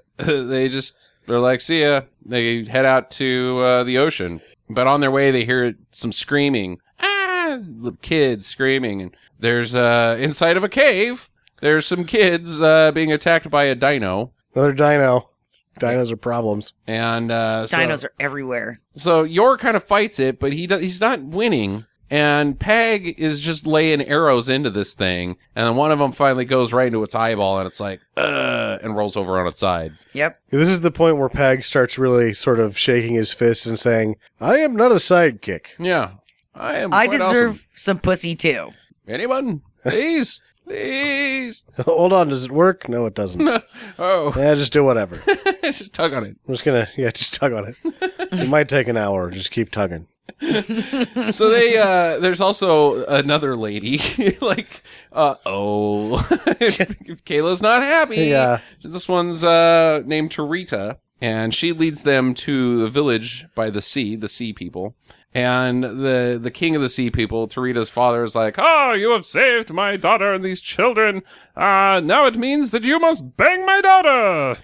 like, see ya. They head out to the ocean. But on their way, they hear some screaming. The kids screaming. And there's, inside of a cave, there's some kids being attacked by a dino. Another dino. Dinos are problems. And Dinos are everywhere. So Yor kind of fights it, but he's not winning. And Peg is just laying arrows into this thing. And then one of them finally goes right into its eyeball, and it's like, and rolls over on its side. Yep. This is the point where Peg starts really sort of shaking his fist and saying, I am not a sidekick. Yeah. I I quite deserve awesome. some pussy too. Anyone? Please? Please? Hold on, does it work? No, it doesn't. Oh. Yeah, just do whatever. Just tug on it. I'm just gonna, just tug on it. It might take an hour, just keep tugging. So they, there's also another lady, like, Kayla's not happy. Yeah. This one's, named Tarita, and she leads them to the village by the sea people. And the king of the sea people, Tarita's father, is like, "Oh, you have saved my daughter and these children. Now it means that you must bang my daughter."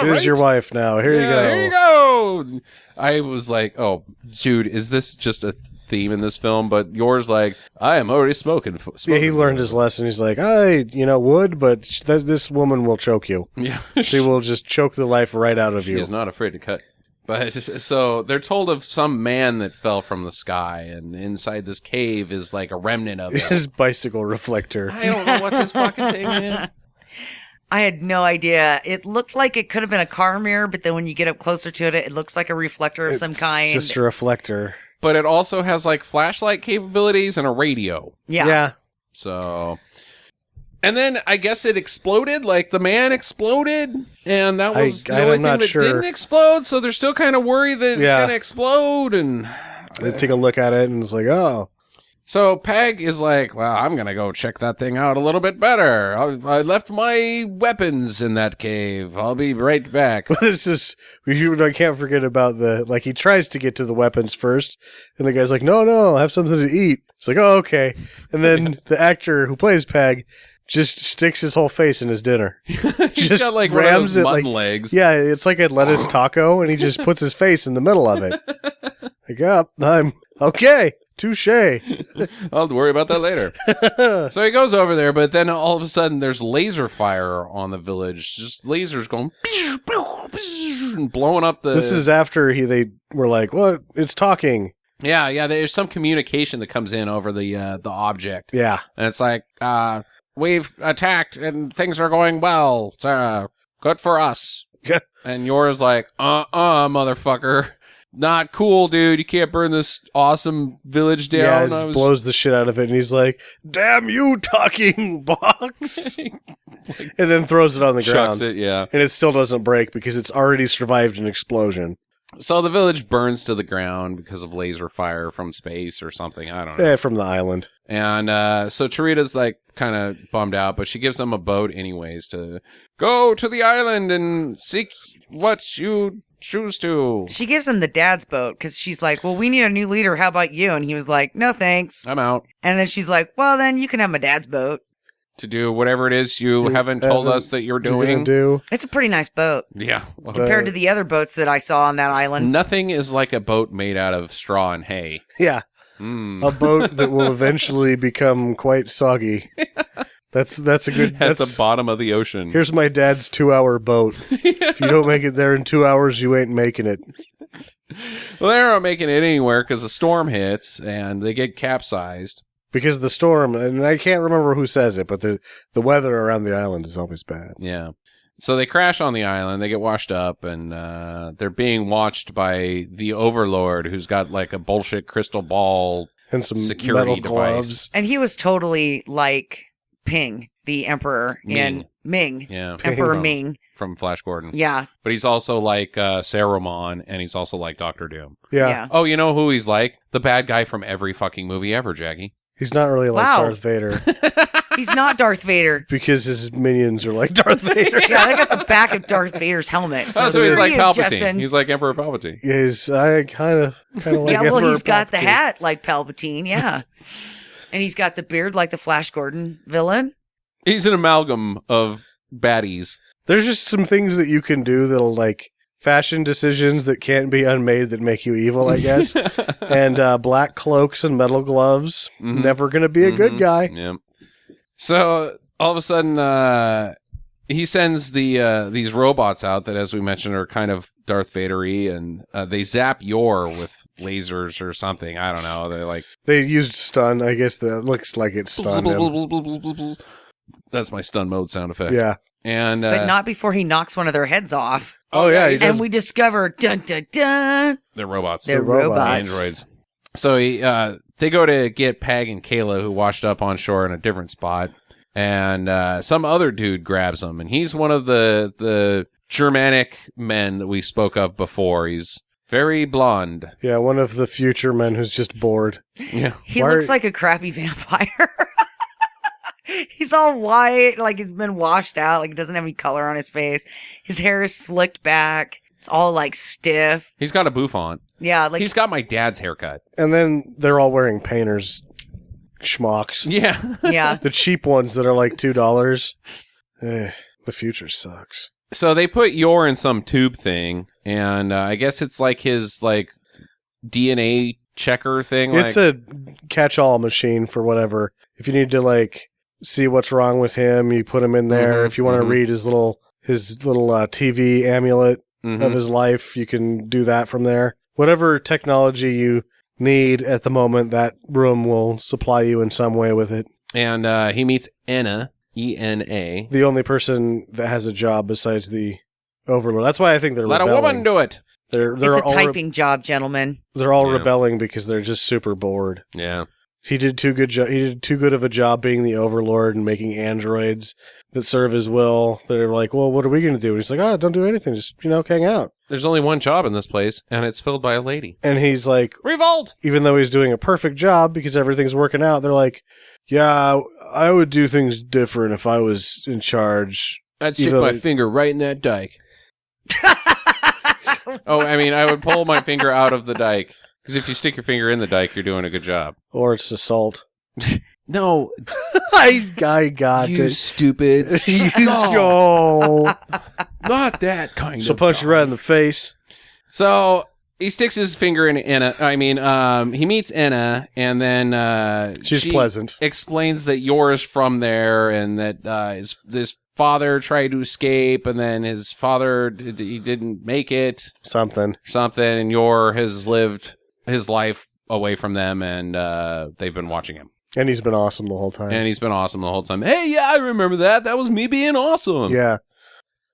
She's Right? your wife now. Here you go. Here you go. I was like, "Oh, dude, is this just a theme in this film?" But yours, like, I am already smoking. Yeah, he learned his lesson. He's like, I would, but this woman will choke you. Yeah, She will just choke the life right out of she you. is not afraid to cut. But so they're told of some man that fell from the sky, and inside this cave is like a remnant of it. His bicycle reflector. I don't know what this fucking thing is. I had no idea. It looked like it could have been a car mirror, but then when you get up closer to it, it looks like a reflector of some kind. It's just a reflector. But it also has like flashlight capabilities and a radio. Yeah. So, and then I guess it exploded. Like the man exploded, and that was the only I'm thing not that sure. didn't explode. So they're still kind of worried that it's Yeah. going to explode. And They take a look at it and it's like, oh. so Peg is like, "Well, I'm going to go check that thing out a little bit better. I left my weapons in that cave. I'll be right back." This is, I can't forget about he tries to get to the weapons first, and the guy's like, no, have something to eat. It's like, oh, okay. And then the actor who plays Peg just sticks his whole face in his dinner. He's Just got like one of rams those it mutton like- legs. Yeah, it's like a lettuce taco, and he just puts his face in the middle of it. Like, I'm okay. Touche. I'll worry about that later. So he goes over there, but then all of a sudden there's laser fire on the village. Just lasers going and blowing up the... This is after they were like, what? It's talking. Yeah, there's some communication that comes in over the object. Yeah. And it's like, we've attacked and things are going well. So good for us. And yours like, motherfucker. Not cool, dude. You can't burn this awesome village down. Yeah, blows the shit out of it, and he's like, damn you, talking box! And then throws it on the chucks ground. it, yeah. And it still doesn't break because it's already survived an explosion. So the village burns to the ground because of laser fire from space or something. I don't know. Yeah, from the island. And so Tarita's like kind of bummed out, but she gives them a boat anyways to go to the island and seek what you choose to. She gives him the dad's boat because she's like, well, we need a new leader. How about you? And he was like, no, thanks. I'm out And then she's like, well, then you can have my dad's boat. to do whatever it is you haven't told us that you're You're doing. gonna do. It's a pretty nice boat Yeah. Well, compared to the other boats that I saw on that island. nothing is like a boat made out of straw and hay. Yeah, Mm. a boat that will eventually become quite soggy. That's a good. At That's the bottom of the ocean. here's my dad's 2-hour boat. If you don't make it there in 2 hours, you ain't making it. Well, they're not making it anywhere because a storm hits and they get capsized. Because the storm, and I can't remember who says it, but the weather around the island is always bad. Yeah. So they crash on the island, they get washed up, and they're being watched by the Overlord, who's got like a bullshit crystal ball. And some Security metal device. gloves. And he was totally like Ping, the emperor in Ming. Yeah, Emperor Ping. Ming. from Flash Gordon. Yeah. But he's also like Saruman, and he's also like Doctor Doom. Yeah. Yeah. Oh, you know who he's like? The bad guy from every fucking movie ever, Jackie. He's not really like Wow. Darth Vader He's not Darth Vader. because his minions are like Darth Vader. Yeah, they got the back of Darth Vader's helmet. Oh, so he's screw like you, Palpatine. Justin. He's like Emperor Palpatine. I kind of like yeah, well, Emperor he's got the Palpatine. hat like Palpatine, yeah. And he's got the beard like the Flash Gordon villain. He's an amalgam of baddies. There's just some things that you can do that'll like fashion decisions that can't be unmade that make you evil, I guess. And black cloaks and metal gloves. Mhm. Never gonna be a good guy. Yeah. So all of a sudden, he sends these robots out that, as we mentioned, are kind of Darth Vader-y, and they zap Yor with lasers or something. I don't know. They like They used stun. I guess that looks like it stunned him. That's my stun mode sound effect. Yeah. And But not before he knocks one of their heads off. Oh yeah. He does. And we discover, dun dun dun, they're robots. they're robots. robots. Androids. So they go to get Peg and Kayla, who washed up on shore in a different spot, and some other dude grabs them, and he's one of the Germanic men that we spoke of before. He's very blonde. Yeah, one of the future men who's just bored. Yeah. He Why looks are- like a crappy vampire. He's all white, like he's been washed out, like he doesn't have any color on his face. His hair is slicked back. It's all like stiff. He's got a bouffant. Yeah, like He's got my dad's haircut. And then they're all wearing painters schmucks. Yeah. yeah. The cheap ones that are like $2. The future sucks. So they put Yor in some tube thing, and I guess it's like his like DNA checker thing. It's a catch-all machine for whatever. If you need to like see what's wrong with him, you put him in there. Mhm, If you want to read his little TV amulet of his life, you can do that from there. Whatever technology you need at the moment, that room will supply you in some way with it. And he meets Enna, E-N-A. The only person that has a job besides the Overlord. That's why I think they're Let rebelling. a woman do it. They're It's a all typing job, gentlemen. they're all Yeah. rebelling because they're just super bored. Yeah. He did too good of a job being the Overlord and making androids that serve his will. They're like, well, what are we going to do? And he's like, don't do anything. Just, hang out. There's only one job in this place, and it's filled by a lady. And he's like, Revolt! even though he's doing a perfect job because everything's working out, they're like, yeah, I would do things different if I was in charge. I'd stick Even my though- finger right in that dike. I would pull my finger out of the dike. Because if you stick your finger in the dike, you're doing a good job. Or it's assault. No, I got you it. stupid. No. Not that kind She'll of punch you right in the face. So he sticks his finger in Enna. He meets Enna, and then She's she pleasant. explains that Yor's from there, and that his father tried to escape, and then his father he didn't make it, Something. and Yor has lived his life away from them, and they've been watching him. And he's been awesome the whole time. And he's been awesome the whole time. Hey, yeah, I remember that. That was me being awesome. Yeah.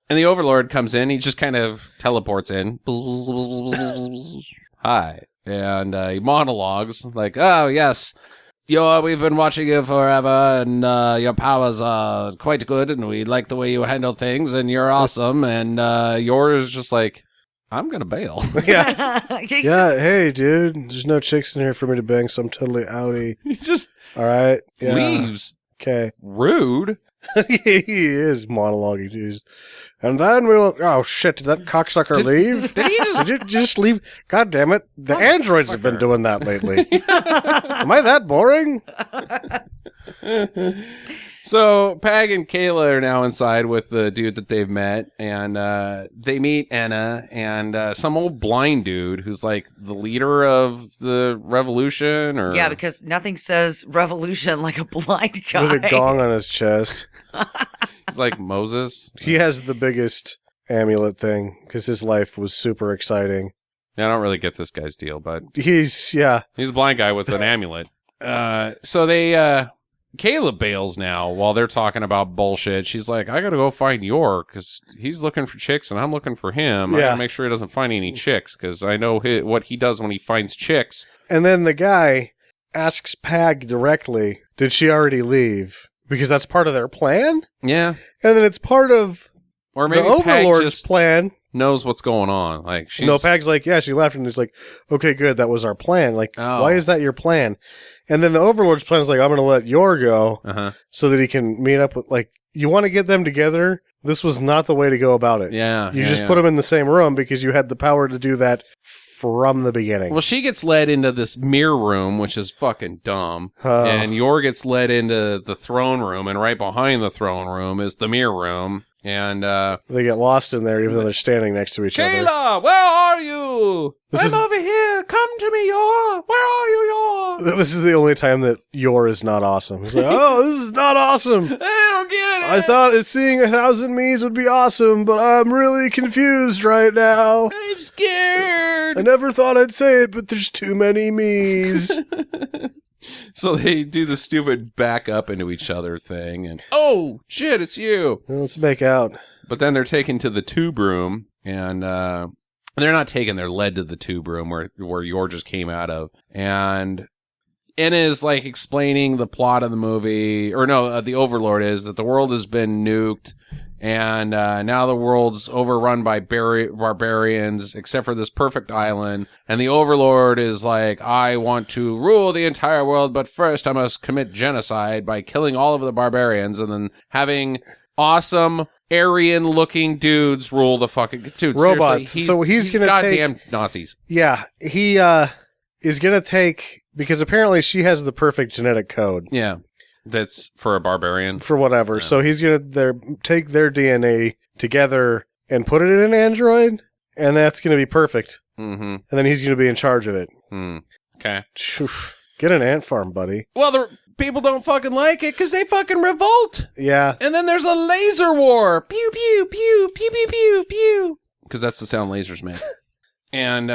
And the Overlord comes in. He just kind of teleports in. Hi. And he monologues like, oh, yes, we've been watching you forever, and your powers are quite good, and we like the way you handle things, and you're awesome. And yours just like, I'm going to bail. Yeah. Yeah, hey, dude. There's no chicks in here for me to bang, so I'm totally outie. He just All right. Yeah. leaves. Okay. Rude. He is monologuing, dude. And then we'll... Oh, shit. Did that cocksucker leave? Did he just... Did you just leave? God damn it. The androids have been doing that lately. Am I that boring? So Pag and Kayla are now inside with the dude that they've met, and they meet Enna and some old blind dude who's like the leader of the revolution, or Yeah, because nothing says revolution like a blind guy. With a gong on his chest. he's like Moses. He has the biggest amulet thing because his life was super exciting. Yeah, I don't really get this guy's deal, but He's a blind guy with an amulet. So they Kayla bails now while they're talking about bullshit. She's like, I gotta go find York because he's looking for chicks and I'm looking for him. I Yeah. gotta make sure he doesn't find any chicks because I know what he does when he finds chicks. And then the guy asks Pag directly, did she already leave? Because that's part of their plan? Yeah. And then it's part of Or maybe the Pag Overlord's just plan. knows what's going on. Like she's No, Pag's like, yeah, she left. And it's like, okay, good, that was our plan. Like, Oh. why is that your plan? And then the Overlord's plan is like, I'm going to let Yor go so that he can meet up with, like, you want to get them together? This was not the way to go about it. Yeah. You just put them in the same room because you had the power to do that from the beginning. Well, she gets led into this mirror room, which is fucking dumb. Oh. And Yor gets led into the throne room, and right behind the throne room is the mirror room. And They get lost in there even though they're standing next to each other. Kayla, where are you? This is- over here. Come to me, Yor. Where are you, Yor? This is the only time that Yor is not awesome. He's like, oh, this is not awesome. I don't get it. I thought seeing 1,000 me's would be awesome, but I'm really confused right now. I'm scared. I never thought I'd say it, but there's too many me's. So they do the stupid back up into each other thing, and oh shit, it's you. Let's make out. But then they're taken to the tube room, and they're not taken; they're led to the tube room where Yor just came out of, and Enna is like explaining the plot of the movie, or no, the Overlord is that the world has been nuked. And now the world's overrun by barbarians, except for this perfect island. And the Overlord is like, I want to rule the entire world, but first I must commit genocide by killing all of the barbarians and then having awesome Aryan-looking dudes rule the fucking dude. Robots. Seriously, So he's gonna goddamn Nazis. Yeah, he is gonna take, because apparently she has the perfect genetic code Yeah, that's for a barbarian. for whatever. Yeah. So he's gonna take their DNA together and put it in an android, and that's gonna be perfect. Mm-hmm. And then he's gonna be in charge of it. Okay. Phew. Get an ant farm, buddy. Well, the people don't fucking like it because they fucking revolt. Yeah. And then there's a laser war. Pew, pew, pew, pew, pew, pew, pew. Because that's the sound lasers make. And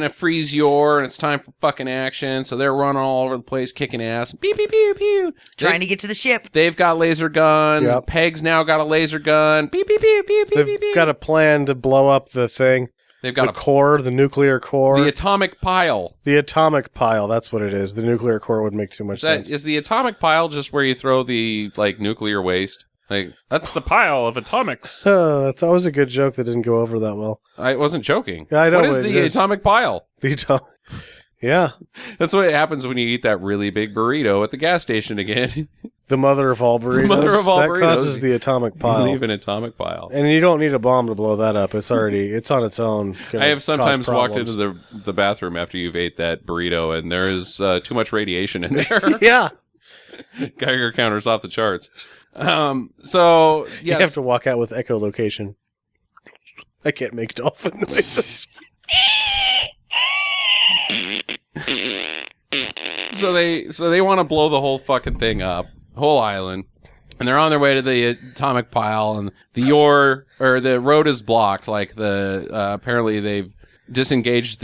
it frees Yor, and it's time for fucking action. So they're running all over the place, kicking ass. Pew, pew, pew, pew. Trying to get to the ship. They've got laser guns. Yep. Peg's now got a laser gun. Pew, pew, pew, pew, pew, pew, They've pew. got a plan to blow up the thing. They've got The core, the nuclear core. the atomic pile. The atomic pile, that's what it is. The nuclear core would make too much sense. Is the atomic pile just where you throw the like nuclear waste? Like that's the pile of atomics. That was a good joke that didn't go over that well. I wasn't joking. Yeah, I know, What is it the is. atomic pile? The atomic. Yeah. That's what happens when you eat that really big burrito at the gas station again. The mother of all burritos. Mother of all that burritos. causes the atomic You pile. leave an atomic pile. And you don't need a bomb to blow that up. It's on its own. I have sometimes walked into the bathroom after you've ate that burrito, and there is too much radiation in there. Yeah. Geiger counter's off the charts. So You yeah, have to walk out with echolocation. I can't make dolphin noises. so they want to blow the whole fucking thing up, whole island, and they're on their way to the atomic pile, and the road is blocked. Like apparently they've disengaged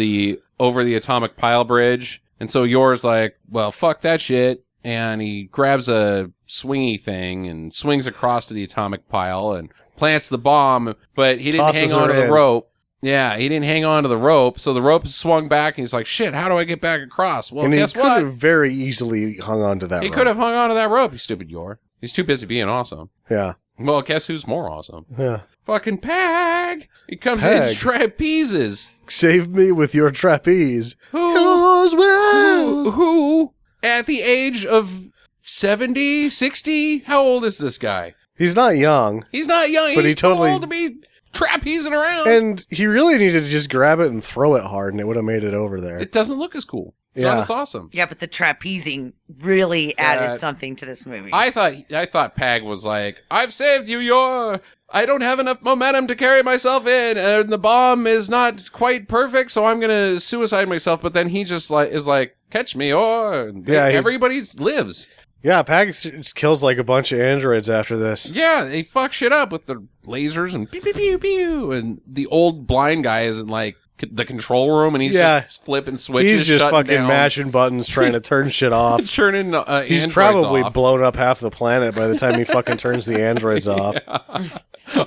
over the atomic pile bridge, and so Yor's like, well, fuck that shit, and he grabs a swingy thing and swings across to the atomic pile and plants the bomb, but he didn't Tosses hang on to her the in. rope. Yeah, he didn't hang on to the rope, so the rope is swung back, and he's like, shit, how do I get back across? Well, And he guess could what? have very easily hung on to that He rope. could have hung on to that rope, you stupid Yor. He's too busy being awesome. Yeah. Well, guess who's more awesome? Yeah. Fucking Pag! He comes Pag. in trapezes. Save me with your trapeze. Who, Yours will. who, at the age of 70, 60, how old is this guy? He's not young. He's not young. But He's he totally- too old to be trapezing around. And he really needed to just grab it and throw it hard, and it would have made it over there. It doesn't look as cool. It's Yeah. not as awesome. Yeah, but the trapezing really added That- something to this movie. I thought Pag was like, I've saved you, Yor. I don't have enough momentum to carry myself in, and the bomb is not quite perfect, so I'm gonna suicide myself. But then he just is like, catch me, Yor. And Yeah, everybody lives. Yeah, Pag just kills like a bunch of androids after this. Yeah, they fuck shit up with the lasers and pew pew pew pew, and the old blind guy is in like the control room, and he's just flipping switches. He's just shutting fucking down, mashing buttons, trying to turn shit off. turning. He's androids probably off. blown up half the planet by the time he fucking turns the androids off.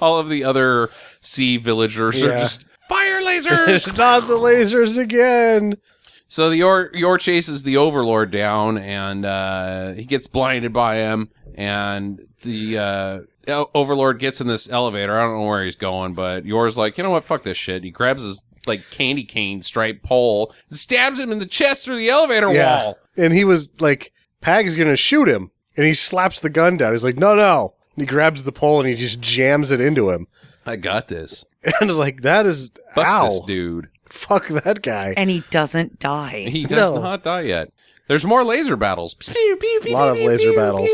All of the other sea villagers are Yeah. just fire lasers. Not the lasers again. So the Yor chases the Overlord down, and he gets blinded by him, and the Overlord gets in this elevator. I don't know where he's going, but Yor's like, you know what, fuck this shit. He grabs his like candy cane striped pole and stabs him in the chest through the elevator wall. And he was like, Pag's gonna shoot him. And he slaps the gun down. He's like, no, no. And he grabs the pole and he just jams it into him. I got this. And it's like, that is, Fuck ow. this dude. Fuck that guy. and he doesn't die. He does No. not die yet. There's more laser battles. A lot of laser battles.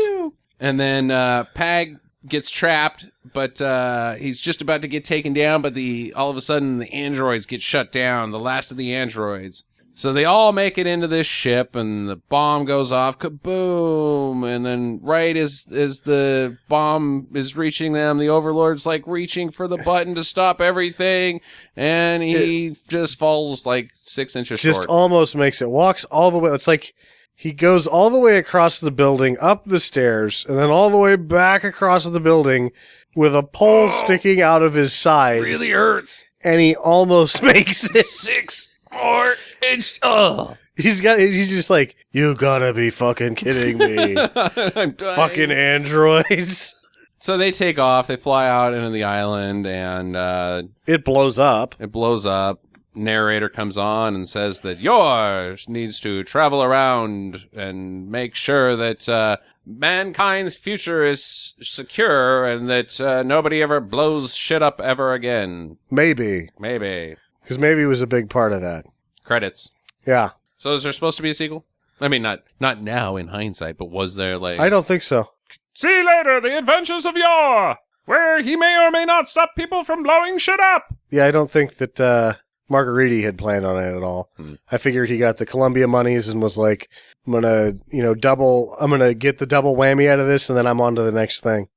And then Pag gets trapped, but he's just about to get taken down, but all of a sudden the androids get shut down, the last of the androids. So they all make it into this ship, and the bomb goes off, kaboom! And then right as the bomb is reaching them, the Overlord's like reaching for the button to stop everything, and he just falls like 6 inches Just short. almost makes it. Walks all the way. It's like he goes all the way across the building, up the stairs, and then all the way back across the building with a pole sticking out of his side. Really hurts. And he almost makes it. 6 more inch. Oh, He's just like, you gotta be fucking kidding me. I'm dying. Fucking androids. So they take off. They fly out into the island, and It blows up. it blows up. narrator comes on and says that yours needs to travel around and make sure that mankind's future is secure and that nobody ever blows shit up ever again. Maybe. Because maybe was a big part of that. Credits. Yeah. So is there supposed to be a sequel? I mean, not now in hindsight, but was there like... I don't think so. See later, the adventures of Yor, where he may or may not stop people from blowing shit up. Yeah, I don't think that Margariti had planned on it at all. I figured he got the Columbia monies and was like, I'm going to get the double whammy out of this, and then I'm on to the next thing.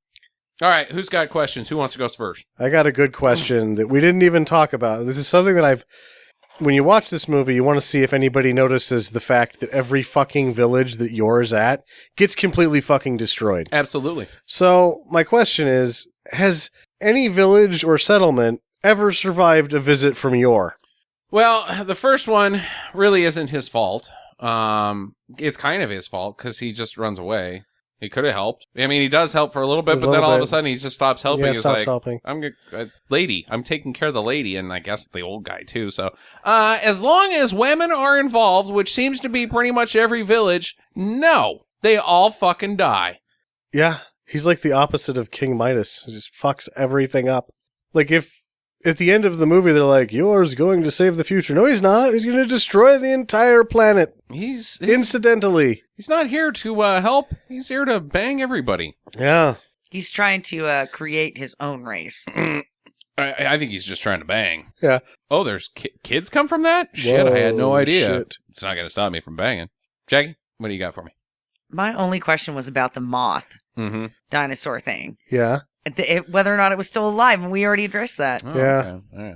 All right, who's got questions? Who wants to go first? I got a good question that we didn't even talk about. This is something that when you watch this movie, you want to see if anybody notices the fact that every fucking village that Yor's at gets completely fucking destroyed. Absolutely. So, my question is, has any village or settlement ever survived a visit from Yor? Well, the first one really isn't his fault. It's kind of his fault because he just runs away. He could have helped. I mean, he does help for a little bit, but then all of a sudden he just stops helping. Yeah, He's stops like, helping. I'm taking care of the lady, and I guess the old guy too. So, as long as women are involved, which seems to be pretty much every village, no, they all fucking die. Yeah, he's like the opposite of King Midas. He just fucks everything up. Like if at the end of the movie they're like, Yor's going to save the future. No, he's not. He's going to destroy the entire planet. He's Incidentally. He's not here to help. He's here to bang everybody. Yeah. He's trying to create his own race. I think he's just trying to bang. Yeah. Oh, there's kids come from that? Shit, I had no idea. Shit. It's not going to stop me from banging. Jackie, what do you got for me? My only question was about the moth Mm-hmm. dinosaur thing. Yeah. Whether or not it was still alive, and we already addressed that. Oh, Yeah. Okay. All right.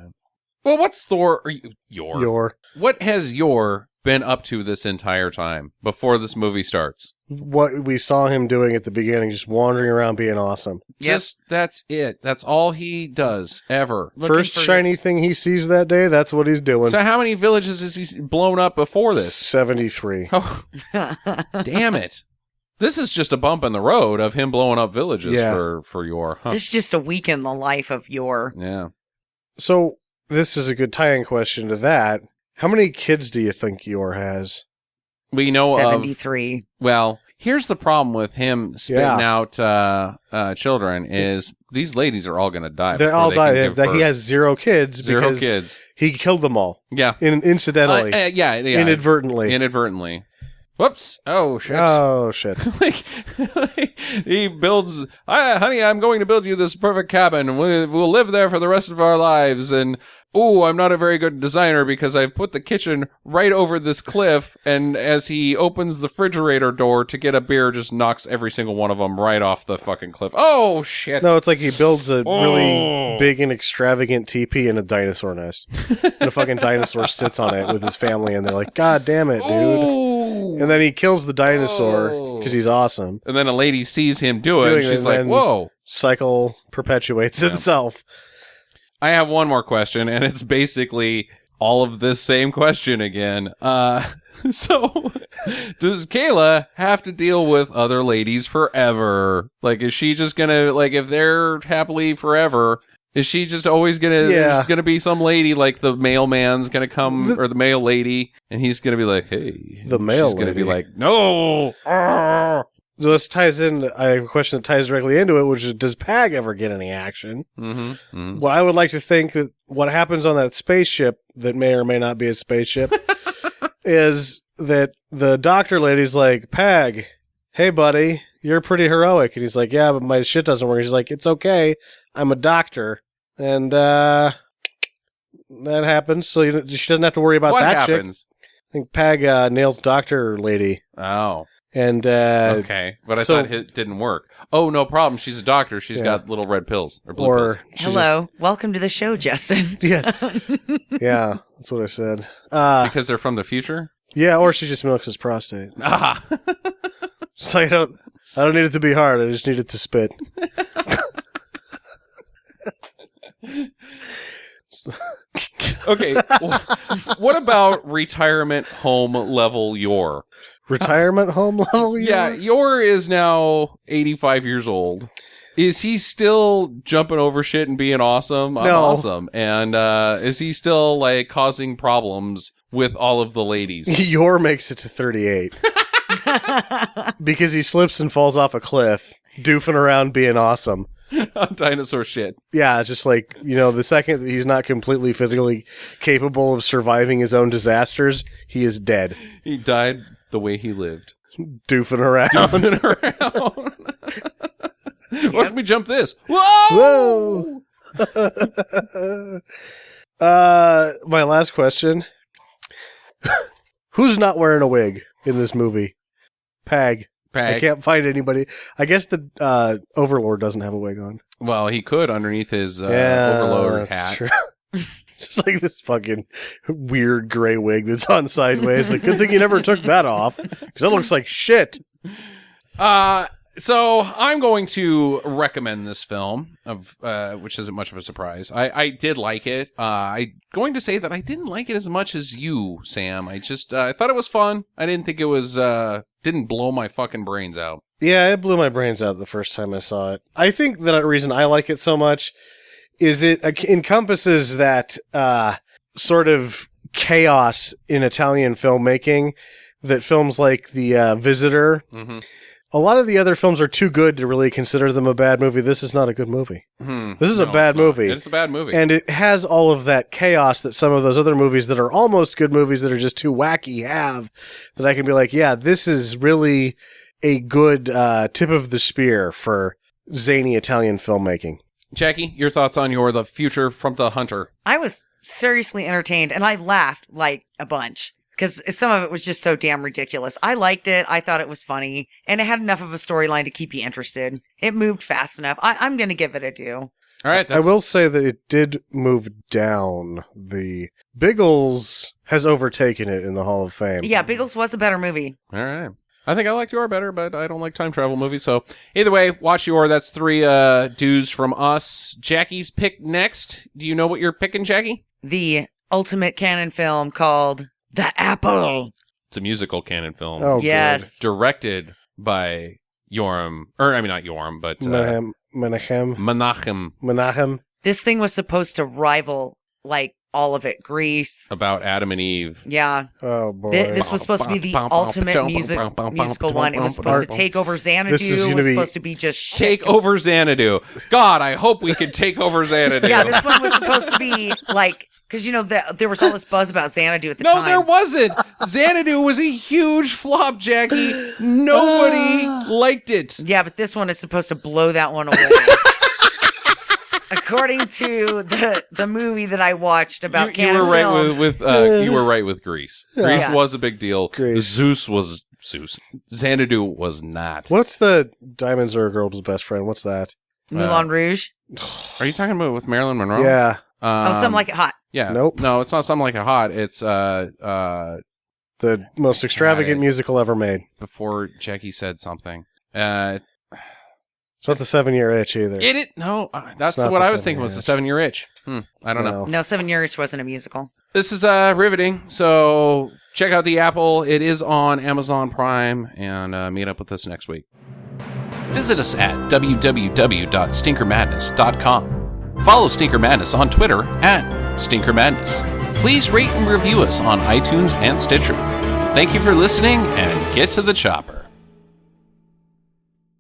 Well, what's Yor? Yor. What has Yor been up to this entire time before this movie starts? What we saw him doing at the beginning, just wandering around being awesome. Yep. Just, that's it. That's all he does, ever. Looking First for- shiny thing he sees that day, that's what he's doing. So how many villages has he blown up before this? 73. Oh, damn it. This is just a bump in the road of him blowing up villages Yeah. for Yor. Huh. This is just a week in the life of Yor. Yeah. So, this is a good tie-in question to that. How many kids do you think Yor has? We know 73. Well, here's the problem with him spitting out children is these ladies are all going to die. They before all they die. can give He birth. has 0 kids Zero because kids. he killed them all. Yeah. Incidentally. Yeah. Inadvertently. Inadvertently. Whoops. Oh, shit. Oh, shit. like, he builds, honey, I'm going to build you this perfect cabin. And we'll live there for the rest of our lives. And, I'm not a very good designer because I put the kitchen right over this cliff. And as he opens the refrigerator door to get a beer, just knocks every single one of them right off the fucking cliff. Oh, shit. No, it's like he builds a really big and extravagant teepee in a dinosaur nest. And a fucking dinosaur sits on it with his family, and they're like, God damn it, dude. Ooh. And then he kills the dinosaur because he's awesome. And then a lady sees him do it, and she's like, whoa. Cycle perpetuates itself. I have one more question, and it's basically all of this same question again. So, does Kayla have to deal with other ladies forever? Like, is she just gonna, like, if they're happily forever, is she just always gonna, there's gonna be some lady, like the mailman's gonna come, or the mail lady, and he's gonna be like, hey. The mail She's gonna lady. be like, no! So this ties in, I have a question that ties directly into it, which is, does Pag ever get any action? Mm-hmm. Mm-hmm. Well, I would like to think that what happens on that spaceship, that may or may not be a spaceship, is that the doctor lady's like, Pag, hey buddy, you're pretty heroic. And he's like, yeah, but my shit doesn't work. She's like, it's okay, I'm a doctor. And that happens, so she doesn't have to worry about What that happens? chick. I think Pag nails doctor lady. Oh. And Okay, but I so- thought it didn't work. Oh, no problem. She's a doctor. She's got little red pills or blue pills. she Hello. Welcome to the show, Justin. just- yeah, that's what I said. Because they're from the future? Yeah, or she just milks his prostate. Ah. It's like, I don't need it to be hard. I just need it to spit. Okay. What about retirement home level Yor? Retirement home level? Yeah, Yor is now 85 years old. Is he still jumping over shit and being awesome? I'm No. awesome. And is he still like causing problems with all of the ladies? Yor makes it to 38 because he slips and falls off a cliff, doofing around being awesome. On dinosaur shit. Yeah, just like, the second that he's not completely physically capable of surviving his own disasters, he is dead. He died the way he lived. Doofing around. Watch me jump this. Whoa! Whoa! My last question. Who's not wearing a wig in this movie? Pag. I can't find anybody. I guess the Overlord doesn't have a wig on. Well, he could underneath his Overlord that's hat. True. Just like this fucking weird gray wig that's on sideways. Like, good thing you never took that off, because that looks like shit. So I'm going to recommend this film, which isn't much of a surprise. I did like it. I'm going to say that I didn't like it as much as you, Sam. I just I thought it was fun. I didn't think it was didn't blow my fucking brains out. Yeah, it blew my brains out the first time I saw it. I think the reason I like it so much is it encompasses that sort of chaos in Italian filmmaking that films like The Visitor. Mm-hmm. A lot of the other films are too good to really consider them a bad movie. This is not a good movie. This is a bad movie. It's a bad movie. And it has all of that chaos that some of those other movies that are almost good movies that are just too wacky have, that I can be like, yeah, this is really a good tip of the spear for zany Italian filmmaking. Jackie, your thoughts on The Future from the Hunter? I was seriously entertained, and I laughed like a bunch. Because some of it was just so damn ridiculous. I liked it. I thought it was funny. And it had enough of a storyline to keep you interested. It moved fast enough. I'm going to give it a 2. All right. I will say that it did move down. The Biggles has overtaken it in the Hall of Fame. Yeah, Biggles was a better movie. All right. I think I liked Yor better, but I don't like time travel movies. So either way, watch Yor. That's 3 dues from us. Jackie's pick next. Do you know what you're picking, Jackie? The ultimate canon film called The Apple. It's a musical canon film. Oh, Yes. Directed by Yoram. Or, I mean, not Yoram, but Menachem. This thing was supposed to rival, like, all of it. Grease. About Adam and Eve. Yeah. Oh, boy. This was supposed to be the ultimate musical one. It was supposed to take over Xanadu. It was supposed to be just Take over Xanadu. God, I hope we can take over Xanadu. Yeah, this one was supposed to be, like... Because, there was all this buzz about Xanadu at the time. No, there wasn't. Xanadu was a huge flop, Jackie. Nobody liked it. Yeah, but this one is supposed to blow that one away. According to the movie that I watched about you were right films. you were right with Grease. Grease Yeah. was a big deal. Grease. Zeus. Xanadu was not. What's the Diamonds Are a Girl's Best Friend? What's that? Moulin Rouge. Are you talking about with Marilyn Monroe? Yeah. Something Like It Hot. Yeah. Nope. No, it's not Something Like It Hot. It's The most extravagant musical ever made. before Jackie said something. It's not The 7-Year Itch either. No, that's It's not what The I was 7 thinking Year was the Itch. 7-Year Itch. I don't know. No, 7 Year Itch wasn't a musical. This is riveting. So check out The Apple. It is on Amazon Prime, and meet up with us next week. Visit us at www.stinkermadness.com. Follow Stinker Madness on Twitter at Stinker Madness. Please rate and review us on iTunes and Stitcher. Thank you for listening, and get to the chopper.